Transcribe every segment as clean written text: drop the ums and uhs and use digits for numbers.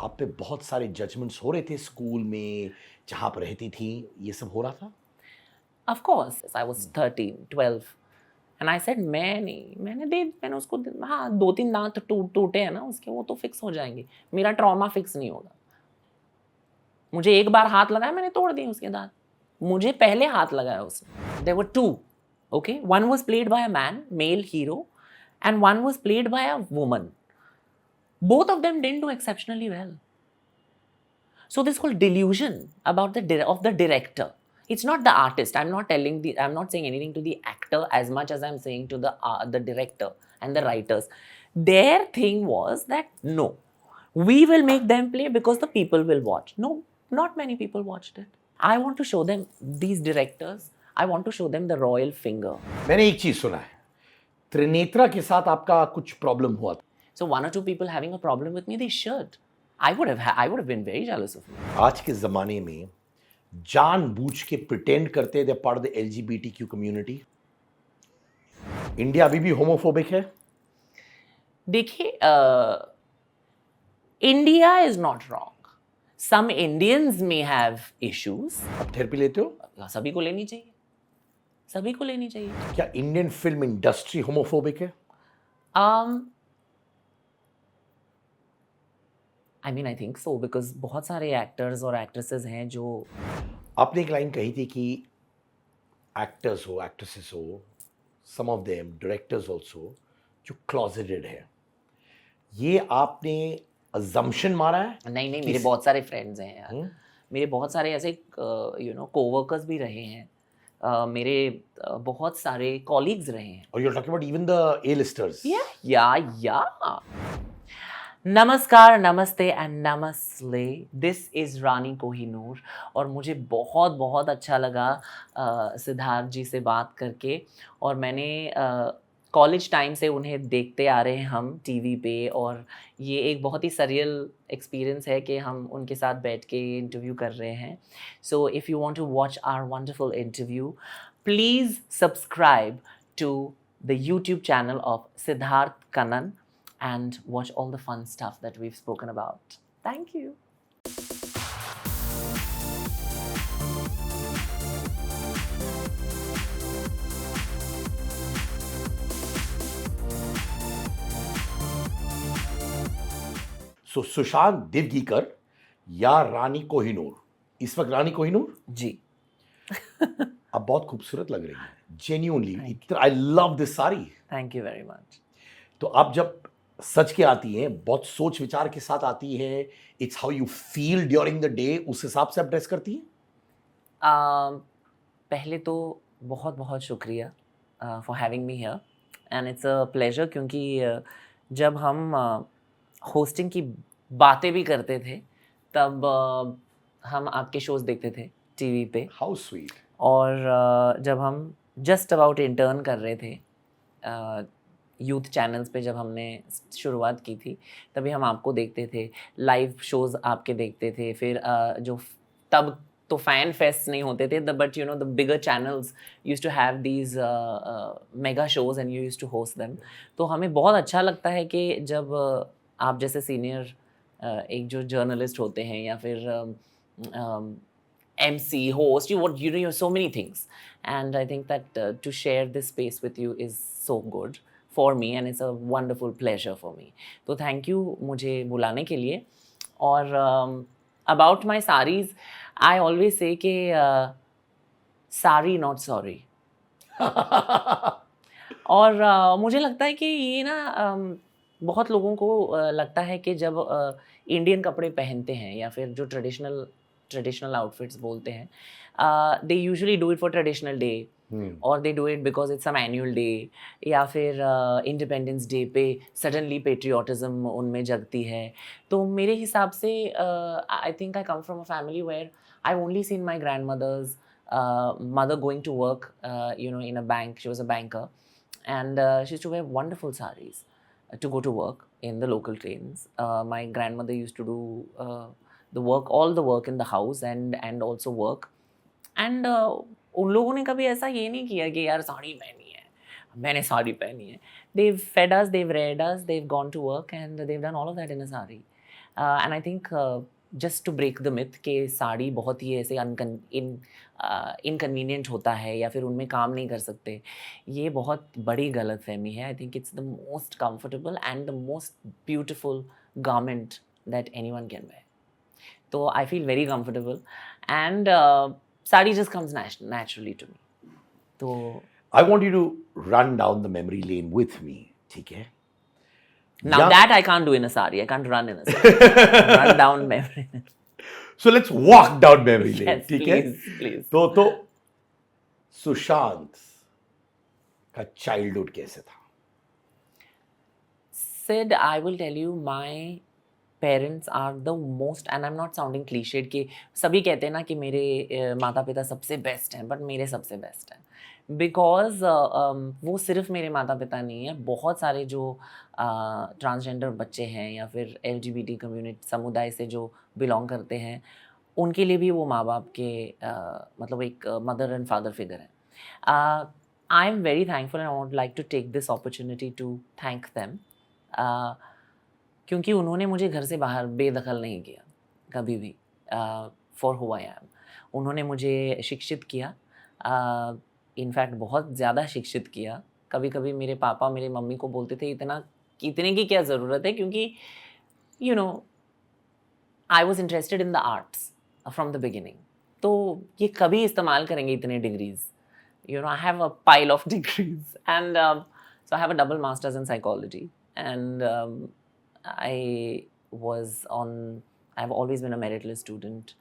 आप पे बहुत सारे जजमेंट्स हो रहे थे स्कूल में, जहाँ आप रहती थी, ये सब हो रहा था? Of course, I was 13, 12 and I said मैं नहीं, मैंने उसको हाँ 2-3 दांत टूटे हैं ना उसके, वो तो फिक्स हो जाएंगे, मेरा ट्रॉमा फिक्स नहीं होगा। मुझे एक बार हाथ लगाया, मैंने तोड़ दिए उसके दांत। मुझे पहले हाथ लगाया उसने। There were two, okay? One was played by a man, male hero, and one was played by a woman. Both of them didn't do exceptionally well. So this whole delusion about the director, it's not the artist. I'm not saying anything to the actor as much as I'm saying to the director and the writers. Their thing was that no, we will make them play because the people will watch. No, not many people watched it. I want to show them, these directors, I want to show them the royal finger. मैंने एक चीज सुना है, त्रिनेत्रा के साथ आपका कुछ problem हुआ था। So one or two people having a problem with me, they should. I would have been very jealous of me. आज के जमाने में जानबूझ के प्रिटेंड करते they part of the LGBTQ community. India अभी भी होमोफोबिक है। देखिए, India is not wrong. Some Indians may have issues. आप थेरेपी लेते हो? सभी को लेनी चाहिए, सभी को लेनी चाहिए. क्या इंडियन फिल्म इंडस्ट्री होमोफोबिक है? I mean, I think so, because बहुत सारे एक्टर्स और एक्ट्रेसेस हैं जो आपने एक लाइन कही थी कि एक्टर्स हो, एक्ट्रेसेस हो, सम ऑफ देम डायरेक्टर्स आल्सो, जो क्लोजेटेड है। ये आपने अजम्पशन मारा है? नहीं, मेरे बहुत सारे फ्रेंड्स हैं यार. मेरे बहुत सारे ऐसे कोवर्कर्स भी रहे हैं. मेरे बहुत सारे कॉलीग्स रहे हैं. और you are talking about even the A listers? Yeah. नमस्कार, नमस्ते एंड नमस्ते. This is Rani Kohinoor. और मुझे बहुत बहुत अच्छा लगा सिद्धार्थ जी से बात करके. और मैंने कॉलेज टाइम से उन्हें देखते आ रहे हैं हम टीवी पे, और ये एक बहुत ही सरियल एक्सपीरियंस है कि हम उनके साथ बैठ के इंटरव्यू कर रहे हैं. So if you want to watch our wonderful interview, please subscribe to the YouTube channel of Siddharth Kanan and watch all the fun stuff that we've spoken about. Thank you. सो सुशांत दिवगीकर या रानी कोहिनूर? इस वक्त रानी कोहिनूर जी. अब बहुत खूबसूरत लग रही है, genuinely. I love this sari. Thank you very much. तो आप जब सच के आती हैं, बहुत सोच विचार के साथ आती है, it's how you feel during the day, उस हिसाब से आप ड्रेस करती हैं? पहले तो बहुत बहुत शुक्रिया for having me here, and it's a pleasure, क्योंकि जब हम होस्टिंग की बातें भी करते थे तब हम आपके शोज़ देखते थे टीवी पे. How sweet. और जब हम जस्ट अबाउट इंटर्न कर रहे थे यूथ चैनल्स पे, जब हमने शुरुआत की थी, तभी हम आपको देखते थे, लाइव शोज़ आपके देखते थे. फिर जो तब तो फैन फेस्ट नहीं होते थे, but you know the bigger channels used to have these mega shows and you used to host them. तो हमें बहुत अच्छा लगता है कि जब आप जैसे सीनियर एक जो जर्नलिस्ट होते हैं, या फिर MC, host, you know so many things, and I think that to share this space with you is so good for me, and it's a wonderful pleasure for me. तो thank you मुझे बुलाने के लिए. और about my sarees, I always say कि sorry not sorry. और मुझे लगता है कि ये ना बहुत लोगों को लगता है कि जब इंडियन कपड़े पहनते हैं, या फिर जो ट्रेडिशनल आउटफिट्स बोलते हैं, they usually do it for traditional day, और they do it because it's some annual day, या फिर इंडिपेंडेंस डे पे सडनली पेट्रियाटिज्म उनमें जगती है. तो मेरे हिसाब से I think I come from a family where I only seen my grand mother's mother going to work in a bank. She was a banker, and she used to wear wonderful sarees to go to work in the local trains. My grandmother used to do all the work in the house, and also work. And उन लोगों ने कभी ऐसा ये नहीं किया कि यार साड़ी पहनी है, मैंने साड़ी पहनी है. They've fed us, they've reared us, they've gone to work, and they've done all of that in a sari. And I think just to break the myth कि साड़ी बहुत ही ऐसे इनकन्वीनियंट होता है या फिर उनमें काम नहीं कर सकते, ये बहुत बड़ी गलतफहमी है. I think it's the most comfortable and the most beautiful garment that anyone can wear. So I feel very comfortable, and sari just comes naturally to me. So I want you to run down the memory lane with me, ठीक है? now that I can't do in a sari. I can't run in a sari. Run down memory. So let's walk down memory lane, Yes, ठीक है? please. तो सुशांत का childhood कैसे था? Sid, I will tell you, my parents are the most, and I'm not sounding cliched कि सभी कहते हैं ना कि मेरे माता पिता सबसे बेस्ट हैं, बट मेरे सबसे बेस्ट हैं. बिकॉज वो सिर्फ मेरे माता पिता नहीं है, बहुत सारे जो ट्रांसजेंडर बच्चे हैं या फिर LGBT कम्युनिटी समुदाय से जो बिलोंग करते हैं, उनके लिए भी वो माँ बाप के मतलब एक मदर एंड फादर फिगर हैं. I am very thankful and I would like to take this opportunity to thank them, क्योंकि उन्होंने मुझे घर से बाहर बेदखल नहीं किया कभी भी. फॉर हु आई एम, उन्होंने मुझे शिक्षित किया, इनफैक्ट बहुत ज़्यादा शिक्षित किया. कभी कभी मेरे पापा मेरे मम्मी को बोलते थे इतने की क्या ज़रूरत है, क्योंकि you know I was interested in the arts from the beginning. तो ये कभी इस्तेमाल करेंगे इतने degrees, I have a pile of degrees, and so I have a double masters in psychology, and I've always been a meritless student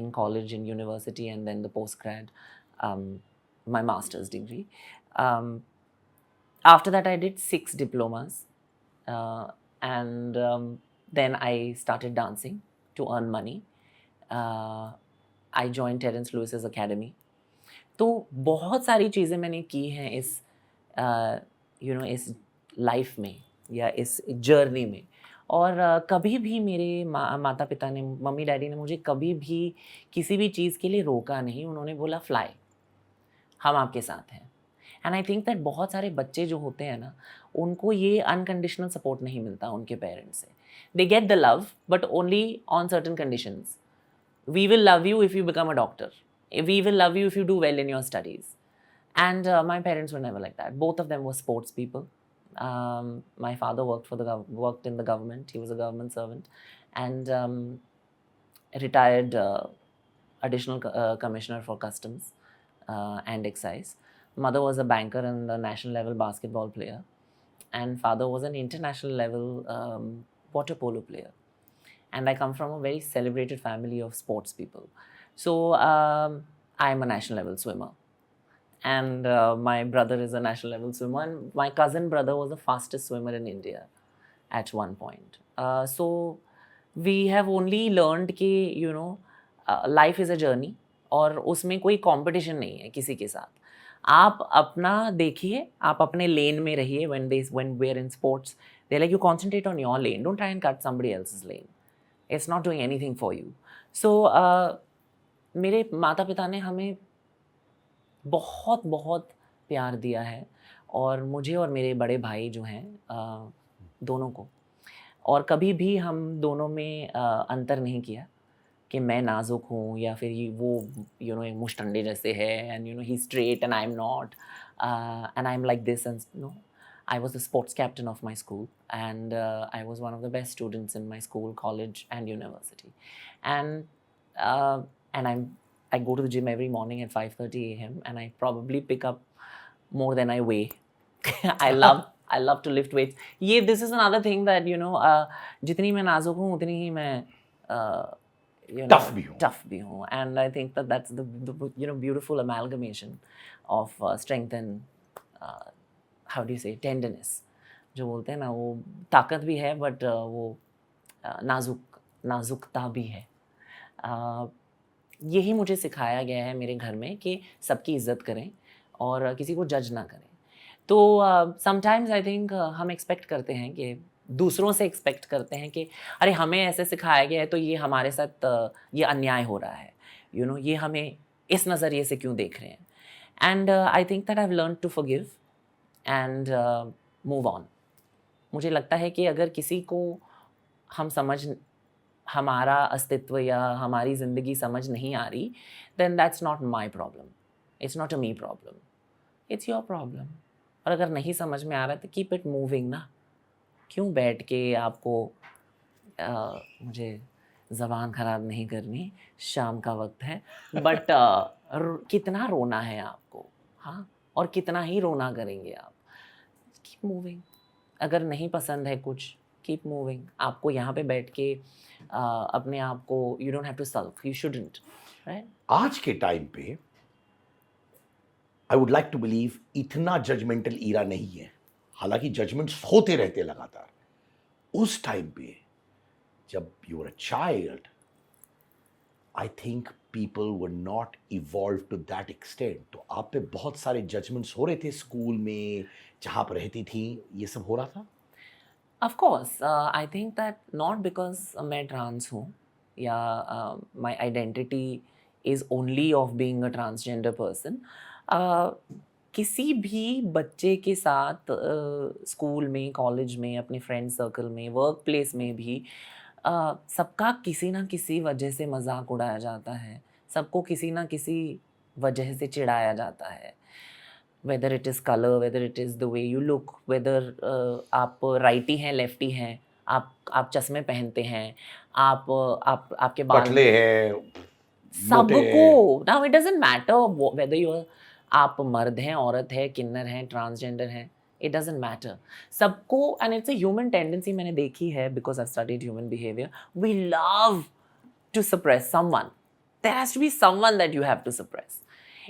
in college, in university, and then the postgrad, my master's degree. After that, I did 6 diplomas, and then I started dancing to earn money. I joined Terence Lewis's academy. तो बहुत सारी चीज़ें मैंने की हैं इस इस life में या इस जर्नी में. और कभी भी मेरे माता पिता ने, मम्मी डैडी ने मुझे कभी भी किसी भी चीज़ के लिए रोका नहीं. उन्होंने बोला फ्लाई, हम आपके साथ हैं. एंड आई थिंक दैट बहुत सारे बच्चे जो होते हैं ना, उनको ये अनकंडीशनल सपोर्ट नहीं मिलता उनके पेरेंट्स से. They get the love but only on certain conditions. We will love you if you become a doctor, we will love you if you do well in your studies. And my parents were never like that. Both of them were sports people. My father worked in the government. He was a government servant, and retired additional commissioner for customs and excise. Mother was a banker and a national level basketball player, and father was an international level water polo player. And I come from a very celebrated family of sports people. So I am a national level swimmer, and my brother is a national level swimmer, and my cousin brother was the fastest swimmer in India at one point. So we have only learned कि life is a journey, और उसमें कोई competition नहीं है किसी के साथ. आप अपना देखिए, आप अपने लेन में रहिए. when we're in sports, they're like, you concentrate on your lane, don't try and cut somebody else's lane. It's not doing anything for you. So मेरे माता पिता ने हमें बहुत बहुत प्यार दिया है, और मुझे और मेरे बड़े भाई जो हैं दोनों को. और कभी भी हम दोनों में अंतर नहीं किया कि मैं नाजुक हूँ या फिर वो मुश्तंडे जैसे है, and he straight and I am not, and I am like this. And I was the sports captain of my school, and I was one of the best students in my school, college, and university. And I go to the gym every morning at 5:30 a.m. and I probably pick up more than I weigh. I love to lift weights. This is another thing that जितनी मैं नाजुक हूँ उतनी ही मैं tough भी हूँ. And I think that's the beautiful amalgamation of strength and how do you say, tenderness. जो बोलते हैं ना, वो ताकत भी है बट वो नाजुकता भी है. यही मुझे सिखाया गया है मेरे घर में कि सबकी इज्जत करें और किसी को जज ना करें. तो समटाइम्स आई थिंक हम एक्सपेक्ट करते हैं कि दूसरों से एक्सपेक्ट करते हैं कि अरे हमें ऐसे सिखाया गया है तो ये हमारे साथ ये अन्याय हो रहा है, ये हमें इस नज़रिए से क्यों देख रहे हैं. And I think that I have learn to forgive and move on. मुझे लगता है कि अगर किसी को हम समझ हमारा अस्तित्व या हमारी ज़िंदगी समझ नहीं आ रही, then that's not my problem, it's not a me problem, it's your problem. और अगर नहीं समझ में आ रहा है तो कीप इट मूविंग ना। क्यों बैठ के आपको मुझे ज़बान ख़राब नहीं करनी, शाम का वक्त है, बट कितना रोना है आपको, हाँ, और कितना ही रोना करेंगे आप। Keep moving. अगर नहीं पसंद है कुछ, कीप मूविंग। आपको यहाँ पे बैठ के अपने आप को you don't have to solve, you shouldn't, right? आज के टाइम पे I would like to believe इतना जजमेंटल ईरा नहीं है, हालांकि जजमेंट्स होते रहते लगातार। उस टाइम पे जब you were a child, I think people were not evolve to that extent. तो आप पे बहुत सारे जजमेंट्स हो रहे थे स्कूल में, जहाँ पर रहती थी, ये सब हो रहा था? Of course, I think that not because मैं trans हूँ या my identity is only of being a transgender person. किसी भी बच्चे के साथ स्कूल में, कॉलेज में, अपने फ्रेंड सर्कल में, वर्क प्लेस में भी सबका किसी ना किसी वजह से मजाक उड़ाया जाता है, सबको किसी ना किसी वजह से चिढ़ाया जाता है। whether it is color, whether it is the way you look, whether आप राइटी हैं, लेफ्टी हैं, आप चश्मे पहनते हैं, आप आपके बाल पतले हैं, मोटे सबको, हैं। Now it doesn't matter whether you आप मर्द हैं, औरत है, किन्नर हैं, ट्रांसजेंडर हैं, इट डजंट मैटर। सबको, and it's a human tendency, मैंने देखी है because I studied human behaviour, we love to suppress someone. There has to be someone that you have to suppress.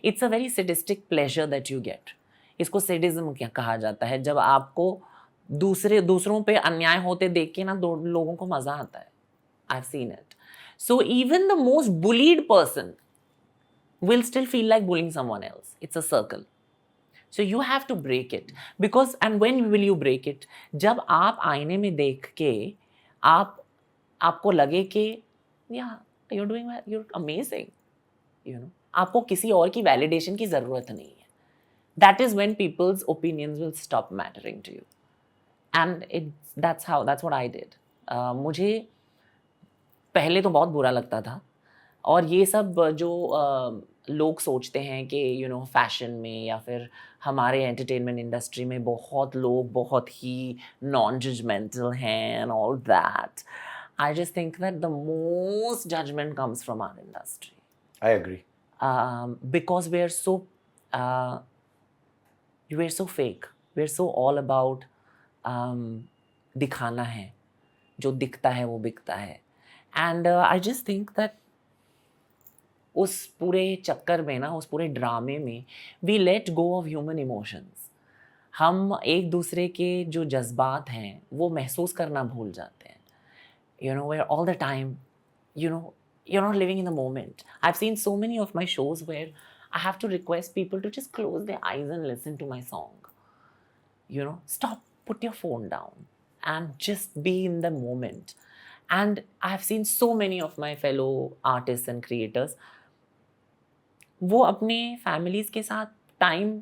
It's a very sadistic pleasure that you get. इसको sadism क्या कहा जाता है, जब आपको दूसरों पे अन्याय होते देख के ना दो लोगों को मजा आता है। I've seen it. So even the most bullied person will still feel like bullying someone else. It's a circle. So you have to break it. Because, and when will you break it? जब आप आईने में देख के आपको लगे कि yeah, you're doing well, you're amazing, you know, आपको किसी और की validation की ज़रूरत नहीं है. That is when people's opinions will stop mattering to you. And that's what I did. मुझे पहले तो बहुत बुरा लगता था, और ये सब जो लोग सोचते हैं कि यू नो फैशन में या फिर हमारे एंटरटेनमेंट इंडस्ट्री में बहुत लोग बहुत ही नॉन जजमेंटल हैं and all that, I just think that the most judgment comes from our industry. I agree. Because we're so fake. We're so all about दिखाना है, जो दिखता है वो बिकता है. And I just think that उस पूरे चक्कर में ना, उस पूरे ड्रामे में we let go of human emotions. हम एक दूसरे के जो जज्बात हैं वो महसूस करना भूल जाते हैं. You know, where all the time, you know, you're not living in the moment. I've seen so many of my shows where I have to request people to just close their eyes and listen to my song. You know, stop, put your phone down and just be in the moment. And I've seen so many of my fellow artists and creators, वो अपने families के साथ time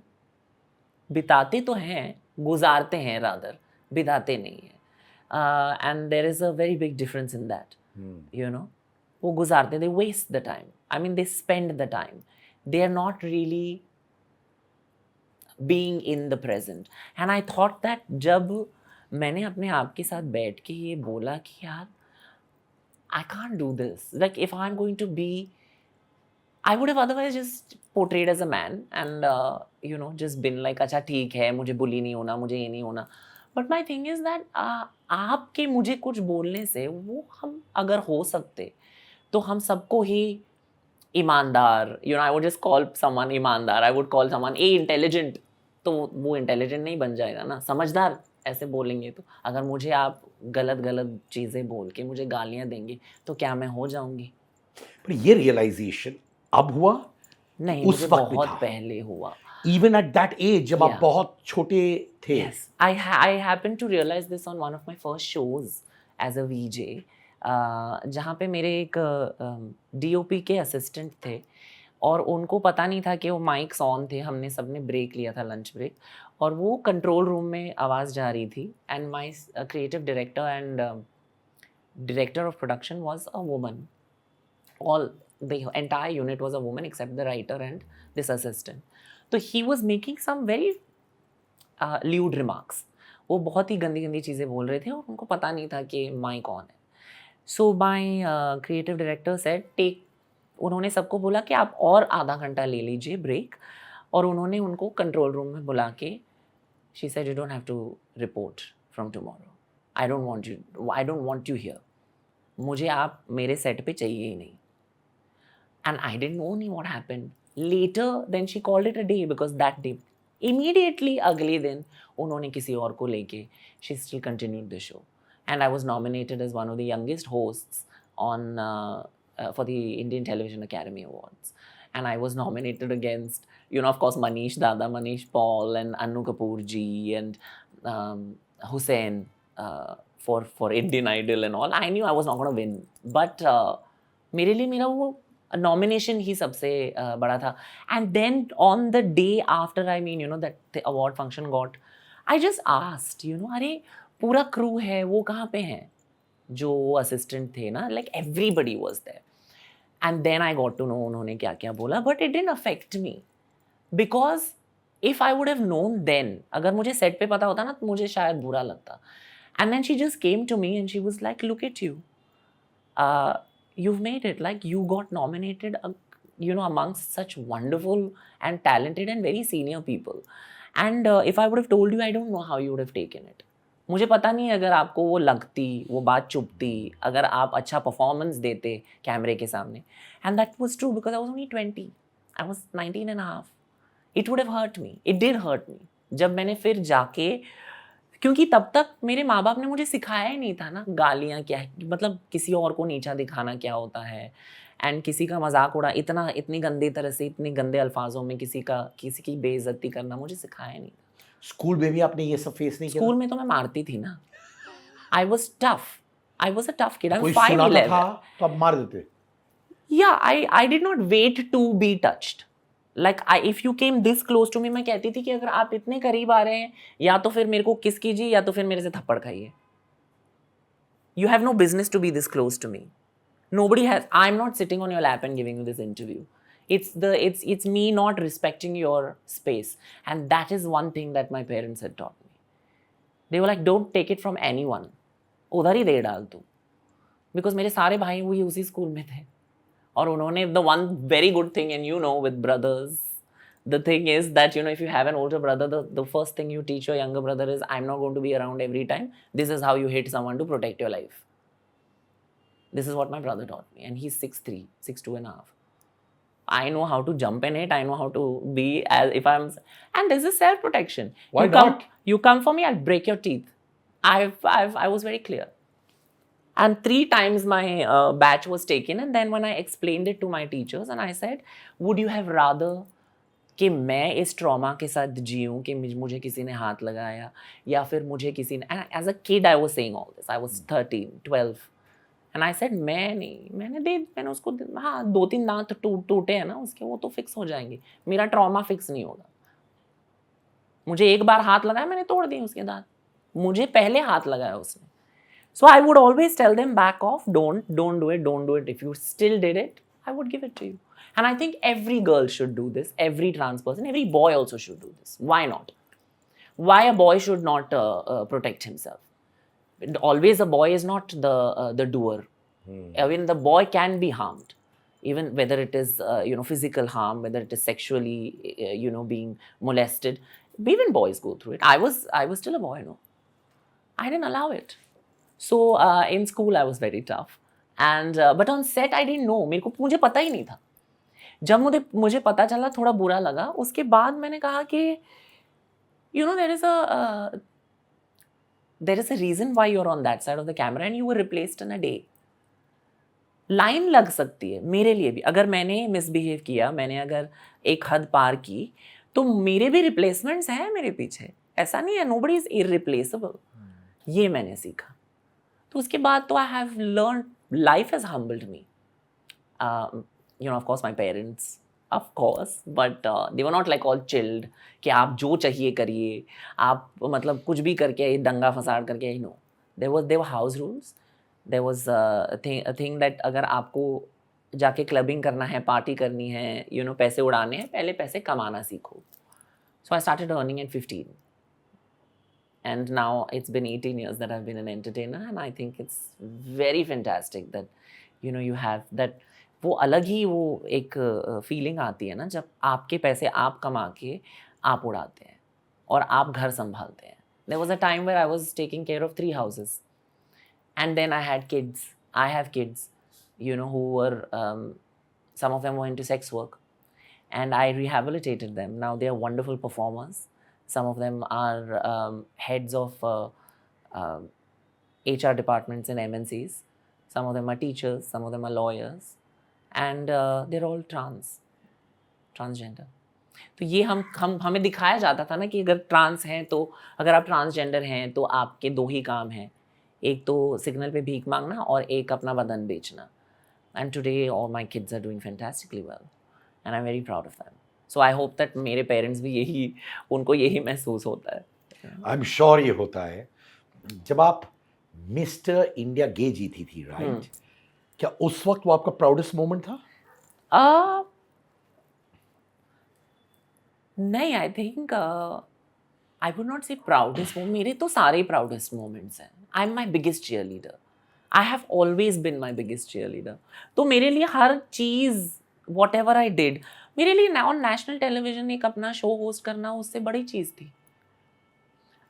बिताते तो हैं, गुजारते हैं rather, बिताते नहीं हैं. And there is a very big difference in that. You know, वो गुजारते, they waste the time. I mean, they spend the time. They are not really being in the present. And I thought that जब मैंने अपने आप के साथ बैठ के ये बोला कि यार I can't do this. Like if I'm going to be, I would have otherwise just portrayed as a man and you know just been like अच्छा ठीक है, मुझे बुली नहीं होना, मुझे ये नहीं होना. But my thing is that आपके मुझे कुछ बोलने से वो हम अगर हो सकते तो हम सबको ही ईमानदार, you know, I would just call someone ईमानदार, I would call someone intelligent, तो वो इंटेलिजेंट नहीं बन जाएगा ना, समझदार ऐसे बोलेंगे तो. अगर मुझे आप गलत गलत चीज़ें बोल के मुझे गालियाँ देंगे तो क्या मैं हो जाऊंगी? पर ये रियलाइजेशन अब हुआ? नहीं, उस मुझे वक्त भी बहुत था? पहले हुआ. Even at that age, जब आप Yeah. बहुत छोटे थे? Yes, I happened to realize this on one of my first shows as a VJ, जहाँ पे मेरे एक DOP के असिस्टेंट थे और उनको पता नहीं था कि वो माइक्स ऑन थे. हमने सबने ब्रेक लिया था, लंच ब्रेक, और वो कंट्रोल रूम में आवाज़ जा रही थी. And my creative director and director of production was a woman. All the entire unit was a woman except the writer and this assistant. So he was making some very lewd remarks. वो बहुत ही गंदी गंदी चीज़ें बोल रहे थे और उनको पता नहीं था कि माई कौन है. So my creative director said take, उन्होंने सबको बोला कि आप और आधा घंटा ले लीजिए ब्रेक, और उन्होंने उनको कंट्रोल रूम में बुला के she said you don't have to report from tomorrow, I don't want you here, मुझे आप मेरे सेट पे चाहिए ही नहीं. And I didn't know what happened. Later, then she called it a day because that day, immediately अगले दिन उन्होंने किसी और को लेके she still continued the show. And I was nominated as one of the youngest hosts on for the Indian Television Academy Awards. And I was nominated against, of course, Manish Dada, Manish Paul, and Annu Kapoor ji, and Hussain for Indian Idol and all. I knew I was not going to win. But मेरे लिए मेरा वो nomination ही सबसे बड़ा था. And then on the day after, I mean that the award function got, I just asked, अरे पूरा crew है, वो कहाँ पे हैं जो असिस्टेंट थे ना, like everybody was there. And then I got to know उन्होंने क्या क्या बोला, but it didn't affect me because if I would have known then, अगर मुझे सेट पे पता होता ना तो मुझे शायद बुरा लगता. And then she just came to me and she was like, look at you, you've made it, like you got nominated amongst such wonderful and talented and very senior people, and if I would have told you, I don't know how you would have taken it. मुझे पता नहीं अगर आपको वो लगती, वो बात चुभती, अगर आप अच्छा परफॉर्मेंस देते कैमरे के सामने. And that was true because I was only 20, I was 19 and a half. It would have hurt me, it did hurt me. जब मैंने फिर जाके, क्योंकि तब तक मेरे माँ बाप ने मुझे सिखाया ही नहीं था ना गालियाँ क्या है, मतलब किसी और को नीचा दिखाना क्या होता है, एंड किसी का मजाक उड़ा इतनी गंदी तरह से, इतने गंदे अल्फाजों में किसी की बेइज्जती करना मुझे सिखाया नहीं. स्कूल में भी आपने ये सब फेस नहीं किया? स्कूल में तो मैं मारती थी ना. I was a tough kid. कोई सुनाता था तो आप मार देते? या I did not wait to be touched. Like if you came this close to me, मैं कहती थी कि अगर आप इतने करीब आ रहे हैं, या तो फिर मेरे को किस कीजिए या तो फिर मेरे से थप्पड़ खाइए. You have no business to be this close to me. Nobody has. I'm not sitting on your lap and giving you this interview. It's me not respecting your space, and that is one thing that my parents had taught me. They were like, don't take it from anyone. उधर ही दे डाल तू, because मेरे सारे भाई वही उसी school में थे, और उन्होंने the one very good thing, and with brothers, the thing is that if you have an older brother, the first thing you teach your younger brother is, I'm not going to be around every time. This is how you hit someone to protect your life. This is what my brother taught me, and he's 6'3", 6'2 and a half. I know how to jump in it. I know how to be as if I'm, and this is self-protection. Why not? You come for me, I'll break your teeth. I was very clear. And 3 times my batch was taken, and then when I explained it to my teachers, and I said, would you have rather कि मैं इस trauma के साथ जीऊँ कि मुझे किसी ने हाथ लगाया, या फिर मुझे किसी ने, and as a kid I was saying all this. I was 13, 12. And I said मैंने उसको, हाँ 2-3 दांत टूटे हैं ना उसके, वो तो फिक्स हो जाएंगे, मेरा ट्रॉमा फिक्स नहीं होगा. मुझे एक बार हाथ लगाया, मैंने तोड़ दिए उसके दांत, मुझे पहले हाथ लगाया उसने. So I would always tell them back off, don't do it. If you still did it, I would give it to you. And I think every girl should do this, every trans person, every boy also should do this. Why not? Why a boy should not protect himself? Always a boy is not the doer. Even the boy can be harmed, even whether it is physical harm, whether it is sexually being molested. Even boys go through it. I was still a boy, no. I didn't allow it. So in school I was very tough, and but on set I didn't know. मुझे पता ही नहीं था. जब मुझे पता चला, थोड़ा बुरा लगा. उसके बाद मैंने कहा कि there is a reason why you're on that side of the camera and you were replaced in a day. Line लग सकती है मेरे लिए भी. अगर मैंने मिसबिहेव किया, मैंने अगर एक हद पार की, तो मेरे भी रिप्लेसमेंट्स हैं मेरे पीछे. ऐसा नहीं है, nobody is irreplaceable. ये मैंने सीखा. तो उसके बाद तो I have learned, life has humbled me. Of course my parents, of course, but they were not like all chilled कि आप जो चाहिए करिए, आप मतलब कुछ भी करके, दंगा फसाद करके, there were house rules. There was a thing that अगर आपको जाके क्लबिंग करना है, पार्टी करनी है, पैसे उड़ाने हैं, पहले पैसे कमाना सीखो. So I started earning at 15. And now it's been 18 years that I've been an entertainer, and I think it's very fantastic that you have that. वो अलग ही वो एक फीलिंग आती है ना जब आपके पैसे आप कमा के आप उड़ाते हैं और आप घर संभालते हैं. There was a time where I was taking care of 3 houses, and then I had kids. I have kids, who were some of them were into sex work, and I rehabilitated them. Now they are wonderful performers. Some of them are heads of HR departments in MNCs. Some of them are teachers. Some of them are lawyers, and they're all transgender. तो ये हमें दिखाया जाता था ना कि अगर trans हैं तो अगर आप ट्रांसजेंडर हैं तो आपके 2 ही काम हैं, एक तो सिग्नल पे भीख मांगना और एक अपना बदन बेचना. And today all my kids are doing fantastically well, and I'm very proud of them. So I hope that मेरे पेरेंट्स भी उनको यही महसूस होता है. आई एम श्योर ये होता है. जब आप मिस्टर इंडिया गे जीती थी, राइट, क्या उस वक्त वो आपका प्राउडेस्ट मोमेंट था? नहीं, I think I would not say proudest moment. मेरे तो सारे प्राउडेस्ट मोमेंट्स हैं. I am my biggest cheerleader. I have always been my biggest cheerleader. तो मेरे लिए हर चीज़, वॉट एवर आई डिड, मेरे लिए ऑन नेशनल टेलीविजन एक अपना शो होस्ट करना उससे बड़ी चीज़ थी.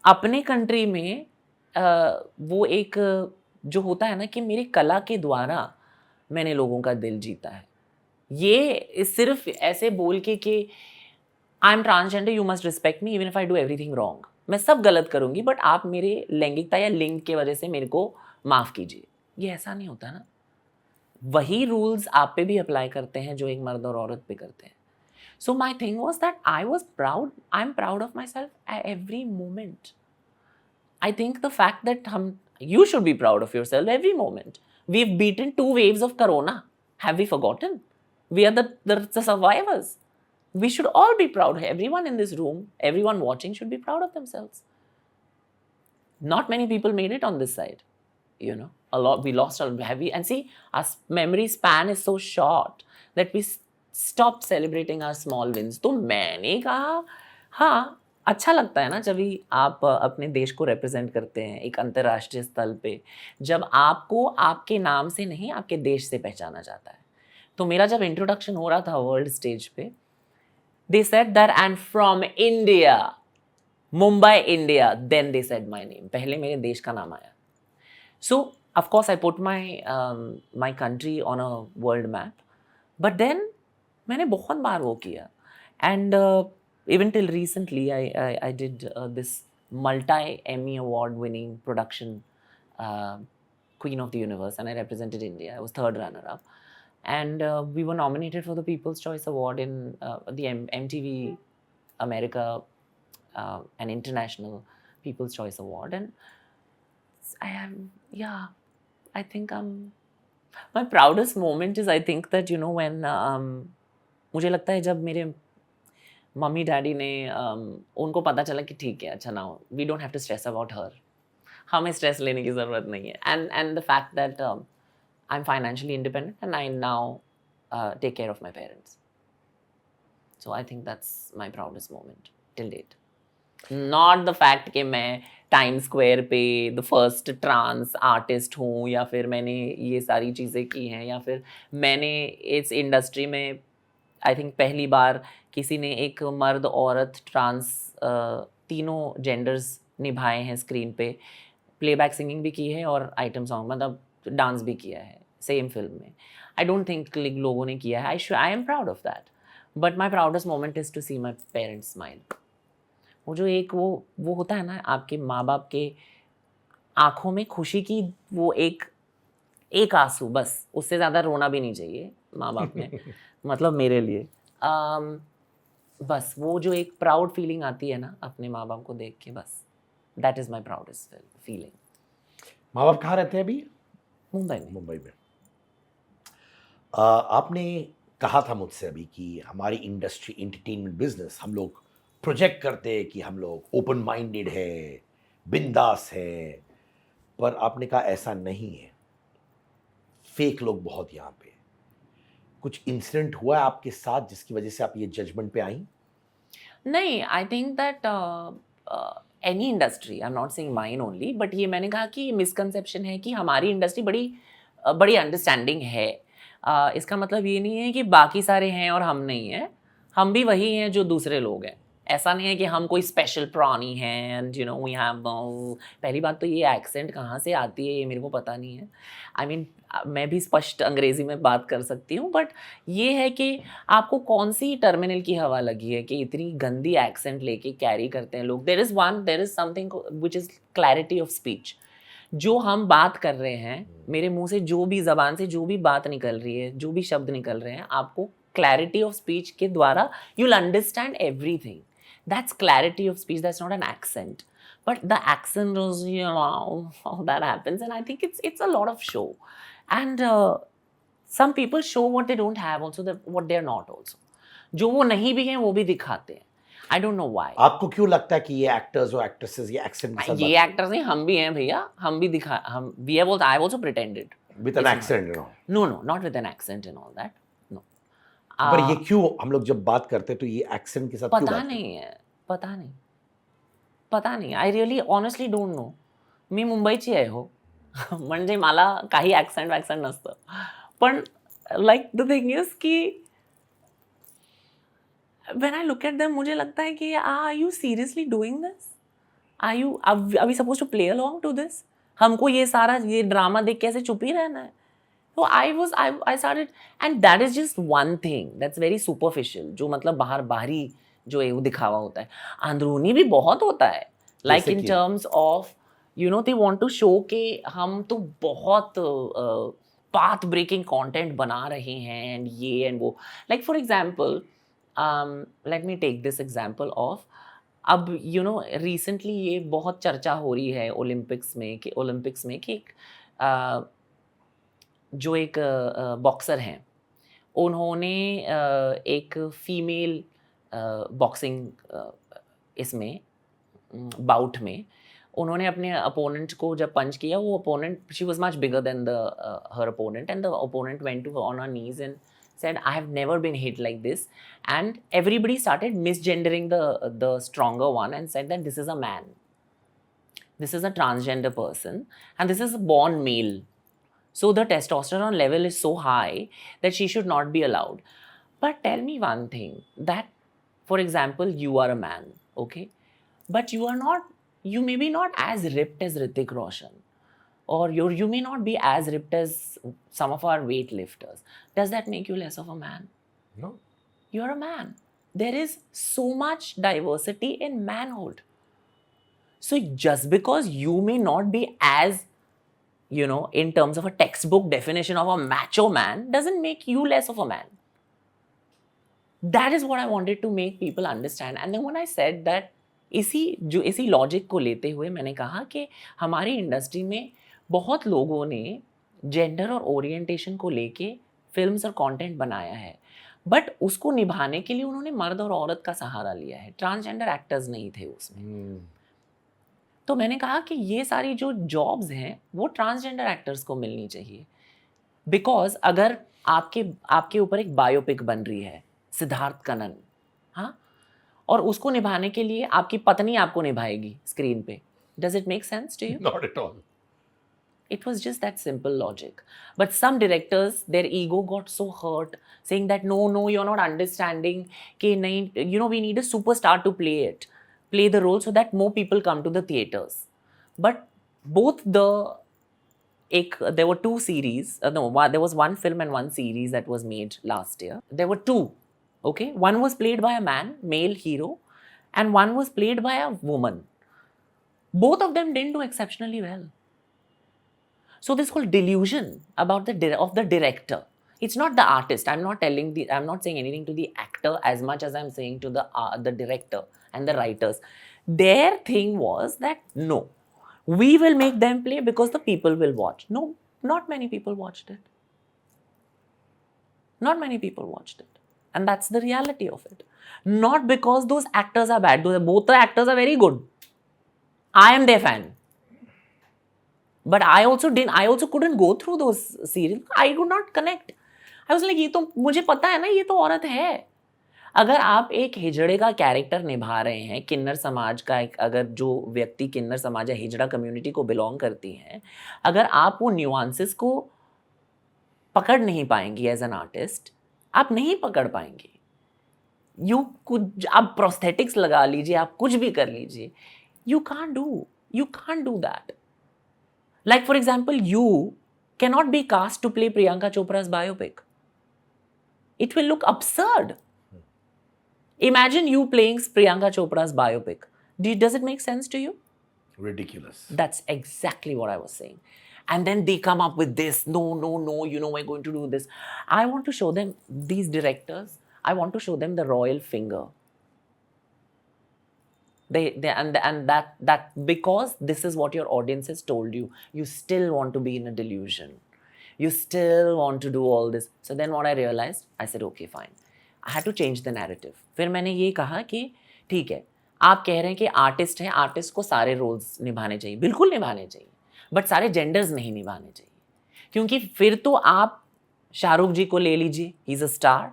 अपने कंट्री में वो एक जो होता है ना कि मेरी कला के द्वारा मैंने लोगों का दिल जीता है. ये सिर्फ ऐसे बोल के कि I am transgender, you must respect me even if I do everything wrong. मैं सब गलत करूँगी बट आप मेरे लैंगिकता या लिंग के वजह से मेरे को माफ़ कीजिए. ये ऐसा नहीं होता ना. वही रूल्स आप पे भी अप्लाई करते हैं जो एक मर्द और औरत पे करते हैं. So my thing was that I am proud of my self at every moment. I think the fact that you should be proud of yourself every moment. We've beaten 2 waves of corona. Have we forgotten? We are the survivors. We should all be proud. Everyone in this room, everyone watching should be proud of themselves. Not many people made it on this side. A lot, we lost our heavy. And see, our memory span is so short that we stopped celebrating our small wins. तो मैंने कहा, हाँ, अच्छा लगता है ना जब भी आप अपने देश को रिप्रेजेंट करते हैं एक अंतर्राष्ट्रीय स्तर पे, जब आपको आपके नाम से नहीं आपके देश से पहचाना जाता है. तो मेरा जब इंट्रोडक्शन हो रहा था वर्ल्ड स्टेज पे, they said that I am from India, Mumbai India, then they said my name. पहले मेरे देश का नाम आया. So of course I put my country on a world map, but then मैंने बहुत बार वो किया. And even till recently, I did this multi-Emmy award-winning production, Queen of the Universe, and I represented India. I was 3rd runner-up, and we were nominated for the People's Choice Award in the MTV America, an international People's Choice Award, and I think my proudest moment is, I think that when मुझे लगता है जब मेरे mummy daddy ने उनको पता चला कि ठीक है, अच्छा ना, we don't have to stress about her, हमें स्ट्रेस लेने की ज़रूरत नहीं है. And the fact that I am financially independent and I now take care of my parents. So I think that's my proudest moment till date. Not the fact कि मैं Times Square पे the first trans artist हूँ, या फिर मैंने ये सारी चीज़ें की हैं, या फिर मैंने इस इंडस्ट्री में आई थिंक पहली बार किसी ने एक मर्द, औरत, ट्रांस तीनों जेंडर्स निभाए हैं स्क्रीन पे. प्लेबैक सिंगिंग भी की है और आइटम सॉन्ग, मतलब डांस भी किया है सेम फिल्म में. आई डोंट थिंक लोगों ने किया है. I am proud of that. But my proudest moment is to see my parents smile. वो जो एक वो होता है ना, आपके माँ बाप के आँखों में खुशी की वो एक आंसू, बस उससे ज़्यादा रोना भी नहीं चाहिए माँ बाप ने. मतलब मेरे लिए बस वो जो एक प्राउड फीलिंग आती है ना अपने माँ बाप को देख के, बस that is my proudest feeling. माँ बाप कहाँ रहते हैं अभी? मुंबई में. मुंबई में. आपने कहा था मुझसे अभी कि हमारी इंडस्ट्री, एंटरटेनमेंट बिजनेस, हम लोग प्रोजेक्ट करते हैं कि हम लोग ओपन माइंडेड है, बिंदास है, पर आपने कहा ऐसा नहीं है. फेक लोग बहुत यहाँ पे। कुछ इंसिडेंट हुआ है आपके साथ जिसकी वजह से आप ये जजमेंट पे आई? नहीं, I think that any industry, I am not saying mine only, but ये मैंने कहा कि ये मिसकंसेप्शन है कि हमारी इंडस्ट्री बड़ी अंडरस्टैंडिंग है। इसका मतलब ये नहीं है कि बाकी सारे हैं और हम नहीं हैं, हम भी वही हैं जो दूसरे लोग हैं। ऐसा नहीं है कि हम कोई स्पेशल प्राणी हैं and you know we have. पहली बात तो ये एक्सेंट कहाँ से आती है ये मेरे को पता नहीं है। आई मीन मैं भी स्पष्ट अंग्रेजी में बात कर सकती हूँ, बट ये है कि आपको कौन सी टर्मिनल की हवा लगी है कि इतनी गंदी एक्सेंट लेके कैरी करते हैं लोग। There is something which is clarity of speech. जो हम बात कर रहे हैं, मेरे मुंह से जो भी ज़बान से जो भी बात निकल रही है, जो भी शब्द निकल रहे हैं, आपको क्लैरिटी ऑफ स्पीच के द्वारा you will understand everything. That's clarity of speech, that's not an accent. But the accent is, you know, that happens, and I think it's a lot of show, and some people show what they don't have, also what they're not also. जो वो नहीं भी हैं वो भी दिखाते हैं. I don't know why. आपको क्यों लगता है कि ये एक्टर्स और एक्ट्रेसेस ये एक्सेंट के साथ ये एक्टर्स नहीं, हम भी हैं भैया, हम भी दिखा, हम we have also, I have also pretended. With an accent, you know? No, not with an accent and all that. No. पर ये क्यों हम लोग जब बात करते हैं तो ये एक्सेंट के साथ क्यों पता बात नहीं है, पता नाही. I really honestly don't know. मी मुंबईची आहे हो. म्हणजे मला काही ॲक्सेंट वॅक्सेंट नसतं. पण लाइक द थिंग इज की when I look at them मुझे लगता है कि are you seriously doing this? Are we suppose to play along to this? हमको ये ड्रामा देख के ऐसे चुप ही रहना है? तो I started, and that is just one thing that's very superficial, जो मतलब बाहरी जो है वो दिखावा होता है. अंदरूनी भी बहुत होता है, like in terms of you know they want to show कि हम तो बहुत path breaking content बना रहे हैं and ये and वो. Like for example, let me take this example of, अब you know recently ये बहुत चर्चा हो रही है ओलंपिक्स में कि जो एक बॉक्सर हैं, उन्होंने एक फीमेल बॉक्सिंग इसमें बाउट में उन्होंने अपने अपोनेंट को जब पंच किया, वो opponent, she was much bigger than her opponent, and the opponent went to on her knees and said I have never been hit like this, and everybody started misgendering the stronger one and said that this is a man, this is a transgender person, and this is a born male. So the testosterone level is so high that she should not be allowed. But tell me one thing, that for example you are a man, okay, but you may be not as ripped as Hrithik Roshan, or you may not be as ripped as some of our weightlifters. Does that make you less of a man? No. You're a man. There is so much diversity in manhood. So just because you may not be as, you know, in terms of a textbook definition of a macho man, doesn't make you less of a man. That is what I wanted to make people understand. And then when I said that, इसी logic को लेते हुए मैंने कहा कि हमारी industry में बहुत लोगों ने जेंडर और ओरिएंटेशन को लेके फिल्म्स और कंटेंट बनाया है, बट उसको निभाने के लिए उन्होंने मर्द और औरत का सहारा लिया है. ट्रांसजेंडर एक्टर्स नहीं थे उसमें. तो मैंने कहा कि ये सारी जो जॉब्स हैं वो ट्रांसजेंडर एक्टर्स को मिलनी चाहिए. बिकॉज अगर आपके ऊपर एक बायोपिक बन रही है, सिद्धार्थ कनन, हाँ, और उसको निभाने के लिए आपकी पत्नी आपको निभाएगी स्क्रीन पे, does it make sense to you? Not at all. It was just that simple logic. But some directors, their ego got so hurt, saying that no, you're not understanding. You know, we need a superstar to play the role so that more people come to the theaters. But both there were two series. There was one film and one series that was made last year. There were two. Okay, one was played by a man, male hero, and one was played by a woman. Both of them didn't do exceptionally well. So this whole delusion about the director, it's not the artist. I'm not saying anything to the actor as much as I'm saying to the director and the writers. Their thing was that no, we will make them play because the people will watch. No, not many people watched it. Not many people watched it. And that's the reality of it. Not because those actors are bad. Both the actors are very good. I am their fan. But I also couldn't go through those serials. I could not connect. I was like, ये तो मुझे पता है ना, ये तो औरत है. अगर आप एक हिजड़े का कैरेक्टर निभा रहे हैं, किन्नर समाज का एक, अगर जो व्यक्ति किन्नर समाज या हिजड़ा कम्युनिटी को बिलोंग करती हैं, अगर आप वो न्यूआंसेस को पकड़ नहीं पाएंगी एज एन आर्टिस्ट, आप नहीं पकड़ पाएंगे. आप प्रोस्थेटिक्स लगा लीजिए, आप कुछ भी कर लीजिए, you can't do that. Like for example, you cannot be cast to play Priyanka Chopra's biopic. It will look absurd. Imagine you playing Priyanka Chopra's biopic. Does it make sense to you? Ridiculous. That's exactly what I was saying. And then they come up with this, no, we're going to do this. I want to show them, these directors, I want to show them the royal finger. And that because this is what your audience has told you, you still want to be in a delusion. You still want to do all this. So then what I realized, I said, okay, fine. I had to change the narrative. फिर मैंने ये कहा कि ठीक है, आप कह रहे हैं कि आर्टिस्ट है, आर्टिस्ट को सारे रोल्स निभाने चाहिए, बिल्कुल निभाने चाहिए, बट सारे जेंडर्स नहीं निभाने चाहिए. क्योंकि फिर तो आप शाहरुख जी को ले लीजिए, he is a star.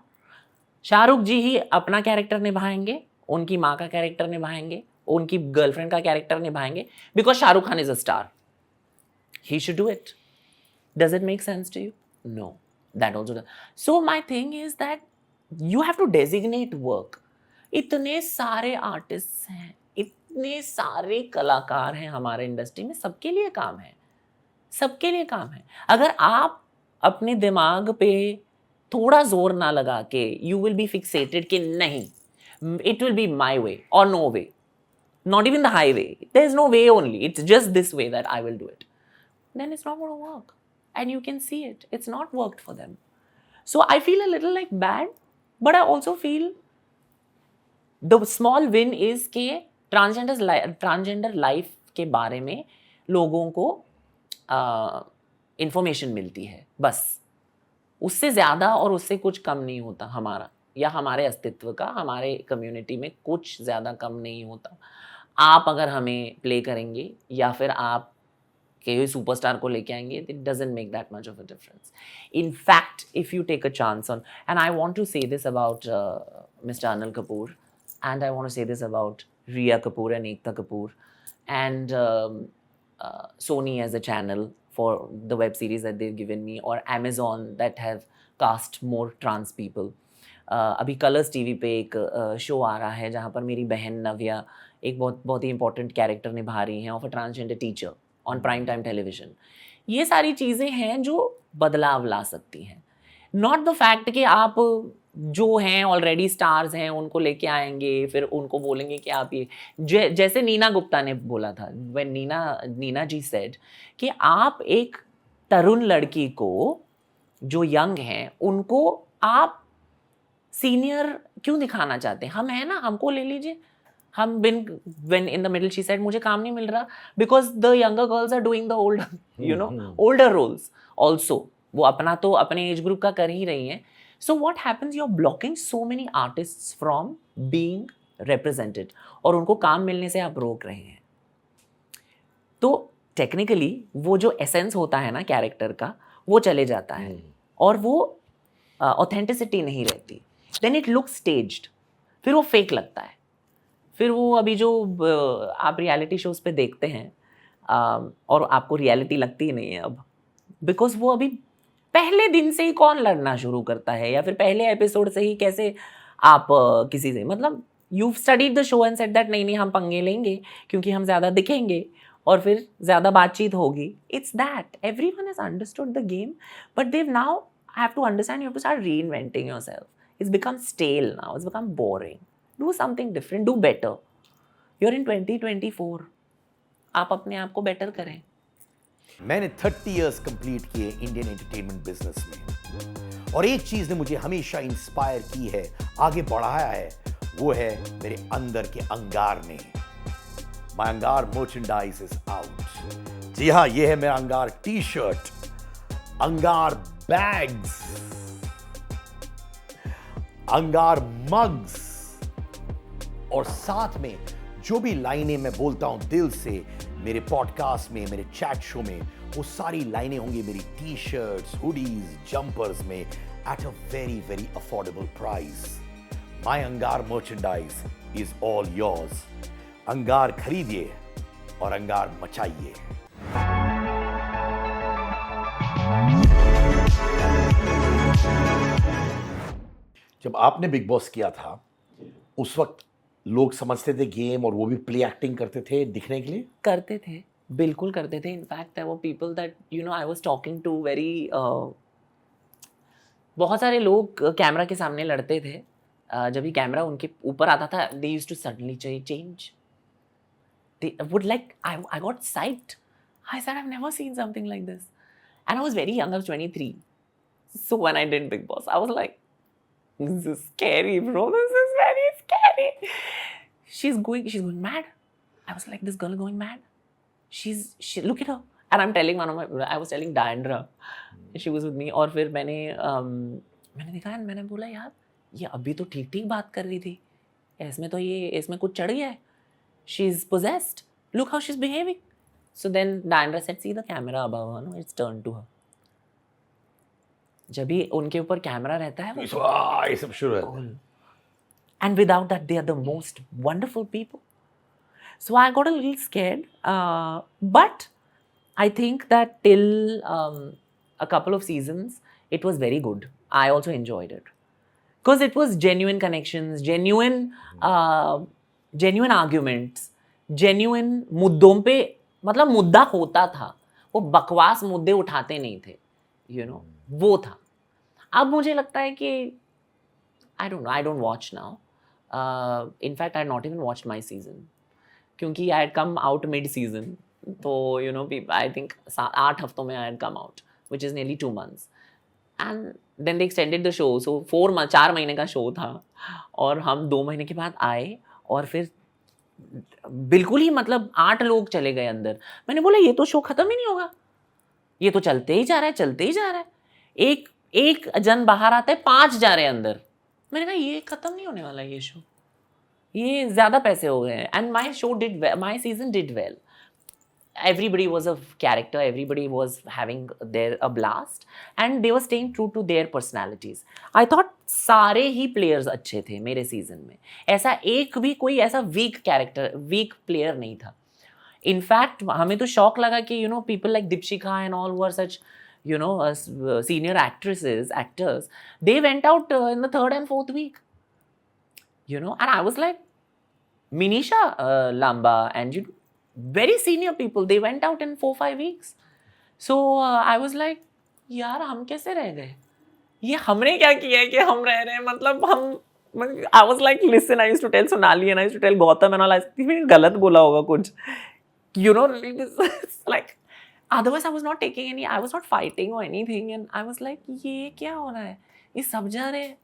Shahrukh ji ही अपना कैरेक्टर निभाएंगे, उनकी माँ का कैरेक्टर निभाएंगे, उनकी गर्लफ्रेंड का कैरेक्टर निभाएंगे, because Shahrukh Khan is a star. He should do it. Does it make sense to you? No. That also. So my thing is that you have to designate work. इतने सारे आर्टिस्ट हैं, इतने सारे कलाकार हैं हमारे इंडस्ट्री में, सबके लिए काम है, सबके लिए काम है. अगर आप अपने दिमाग पे थोड़ा जोर ना लगा के यू विल बी फिक्सेटेड कि नहीं, it will be my way or no way, not even the highway, there's no way, only it's just this way that I will do it, then it's not going to work. And you can see it's not worked for them. So I feel a little like bad, but I also feel the small win is कि transgender life के बारे में लोगों को information मिलती है, बस. उससे ज़्यादा और उससे कुछ कम नहीं होता हमारा, या हमारे अस्तित्व का, हमारे कम्युनिटी में कुछ ज़्यादा कम नहीं होता. आप अगर हमें प्ले करेंगे या फिर आप कोई सुपरस्टार को लेके आएंगे, it doesn't make that much of a difference. In fact if you take a chance on, and I want to say this about mister Anil Kapoor, and I want to say this about Rhea Kapoor and Ekta Kapoor and Sony as a channel for the web series that they've given me, or Amazon that have cast more trans people. अभी Colors TV पे एक show आ रहा है जहाँ पर मेरी बहन नव्या एक बहुत ही इंपॉर्टेंट कैरेक्टर निभा रही हैं of a transgender teacher on prime time television. ये सारी चीज़ें हैं जो बदलाव ला सकती हैं. नॉट द फैक्ट कि आप जो हैं ऑलरेडी स्टार्स हैं उनको लेके आएंगे, फिर उनको बोलेंगे कि आप ये जैसे नीना गुप्ता ने बोला था, व्हेन नीना जी सेड कि आप एक तरुण लड़की को जो यंग हैं उनको आप सीनियर क्यों दिखाना चाहते हैं? हम हैं ना, हमको ले लीजिए. हम when in the middle she said मुझे काम नहीं मिल रहा because the younger girls are doing the older older roles also. वो अपना तो अपने एज ग्रुप का कर ही रही हैं. So what happens? You're blocking so many artists from being represented, और उनको काम मिलने से आप रोक रहे हैं. तो टेक्निकली वो जो एसेंस होता है ना कैरेक्टर का, वो चले जाता है और वो ऑथेंटिसिटी नहीं रहती. देन इट लुक्स स्टेज्ड, फिर वो फेक लगता है. फिर वो अभी जो आप रियलिटी शोज पे देखते हैं और आपको रियलिटी लगती ही नहीं है अब, बिकॉज वो अभी पहले दिन से ही कौन लड़ना शुरू करता है, या फिर पहले एपिसोड से ही कैसे आप किसी से, मतलब you studied the show and said that नहीं हम पंगे लेंगे क्योंकि हम ज़्यादा दिखेंगे और फिर ज़्यादा बातचीत होगी. It's that everyone has understood the game, but they now have to understand, you have to start reinventing yourself. It's become stale now, it's become boring. Do something different, do better. You are in 2024, आप अपने आप को better करें. मैंने 30 years complete किए Indian entertainment business में, और एक चीज ने मुझे हमेशा इंस्पायर की है, आगे बढ़ाया है, वो है मेरे अंदर के अंगार ने. माय अंगार मर्चेंडाइज इज आउट. जी हाँ, ये है मेरा अंगार टी शर्ट, अंगार बैग्स, अंगार मग्स, और साथ में जो भी लाइनें मैं बोलता हूं दिल से मेरे पॉडकास्ट में, मेरे चैट शो में, वो सारी लाइनें होंगी मेरी टी शर्ट्स, हुडीज, जंपर्स में at a very very affordable price. My Angaar merchandise is all yours. अंगार खरीदिए और अंगार मचाइए। जब आपने बिग बॉस किया था उस वक्त लोग समझते थे गेम और वो भी प्ले एक्टिंग करते थे दिखने के लिए? करते थे, बिल्कुल करते थे। In fact there were people that I was talking to very बहुत सारे लोग कैमरा के सामने लड़ते थे। जब भी कैमरा उनके ऊपर आता था, they used to suddenly change. They would like, I got psyched. I said, I've never seen something like this. And I was very young, I was 23. So when I did Big Boss, I was like, this is scary, bro. This is very scary. She's going mad. I was like, this girl is going mad. Look at her. And I'm telling I was telling Diandra. She was with me. और फिर मैंने देखा and मैंने बोला यार ये अभी तो ठीक ठीक बात कर रही थी, इसमें कुछ चढ़ गया है. She's possessed. Look how she's behaving. So then Diandra said, see the camera above her, no? It's turned to her. जब भी उनके ऊपर कैमरा रहता है ये सब शुरू है। And without that, they are the most wonderful people. So I got a little scared. But I think that till a couple of seasons, it was very good. I also enjoyed it. Because it was genuine connections, genuine arguments, genuine मुद्दों पे, मतलब मुद्दा होता था, वो बकवास मुद्दे उठाते नहीं थे, वो था. अब मुझे लगता है कि I don't watch now. In fact, I had not even watched my season. क्योंकि I had come out mid-season. तो, I think 8 हफ्तों में I had come out, which is nearly 2 months. And then they extended the show. So 4 महीने का show था और हम 2 महीने के बाद आए और फिर बिल्कुल ही मतलब 8 लोग चले गए अंदर. मैंने बोला ये तो शो खत्म ही नहीं होगा, ये तो चलते ही जा रहा है. एक जन बाहर आता है, 5 जा रहे हैं अंदर. मैंने कहा ये खत्म नहीं होने वाला ये शो, ये ज्यादा पैसे हो गए हैं. And my season did well. Everybody was a character, everybody was having a blast and they were staying true to their personalities. I thought सारे ही players अच्छे थे मेरे season में. ऐसा एक भी कोई ऐसा weak player नहीं था. In fact, हमें तो शौक लगा कि people like Dipshika and all were such senior actors, they went out in the 3rd and 4th week. And I was like, Minisha Lamba and very senior people, they went out in 4-5 weeks. So I was like, यार हम कैसे रह गए, ये हमने क्या किया है कि हम रह रहे हैं. मतलब हम I was like, listen, I used to tell Sonali and I used to tell Gautam and all, I मैंने गलत बोला होगा कुछ, like otherwise I was not taking any, I was not fighting or anything, and I was like ये क्या हो रहा है, ये सब जा रहे हैं.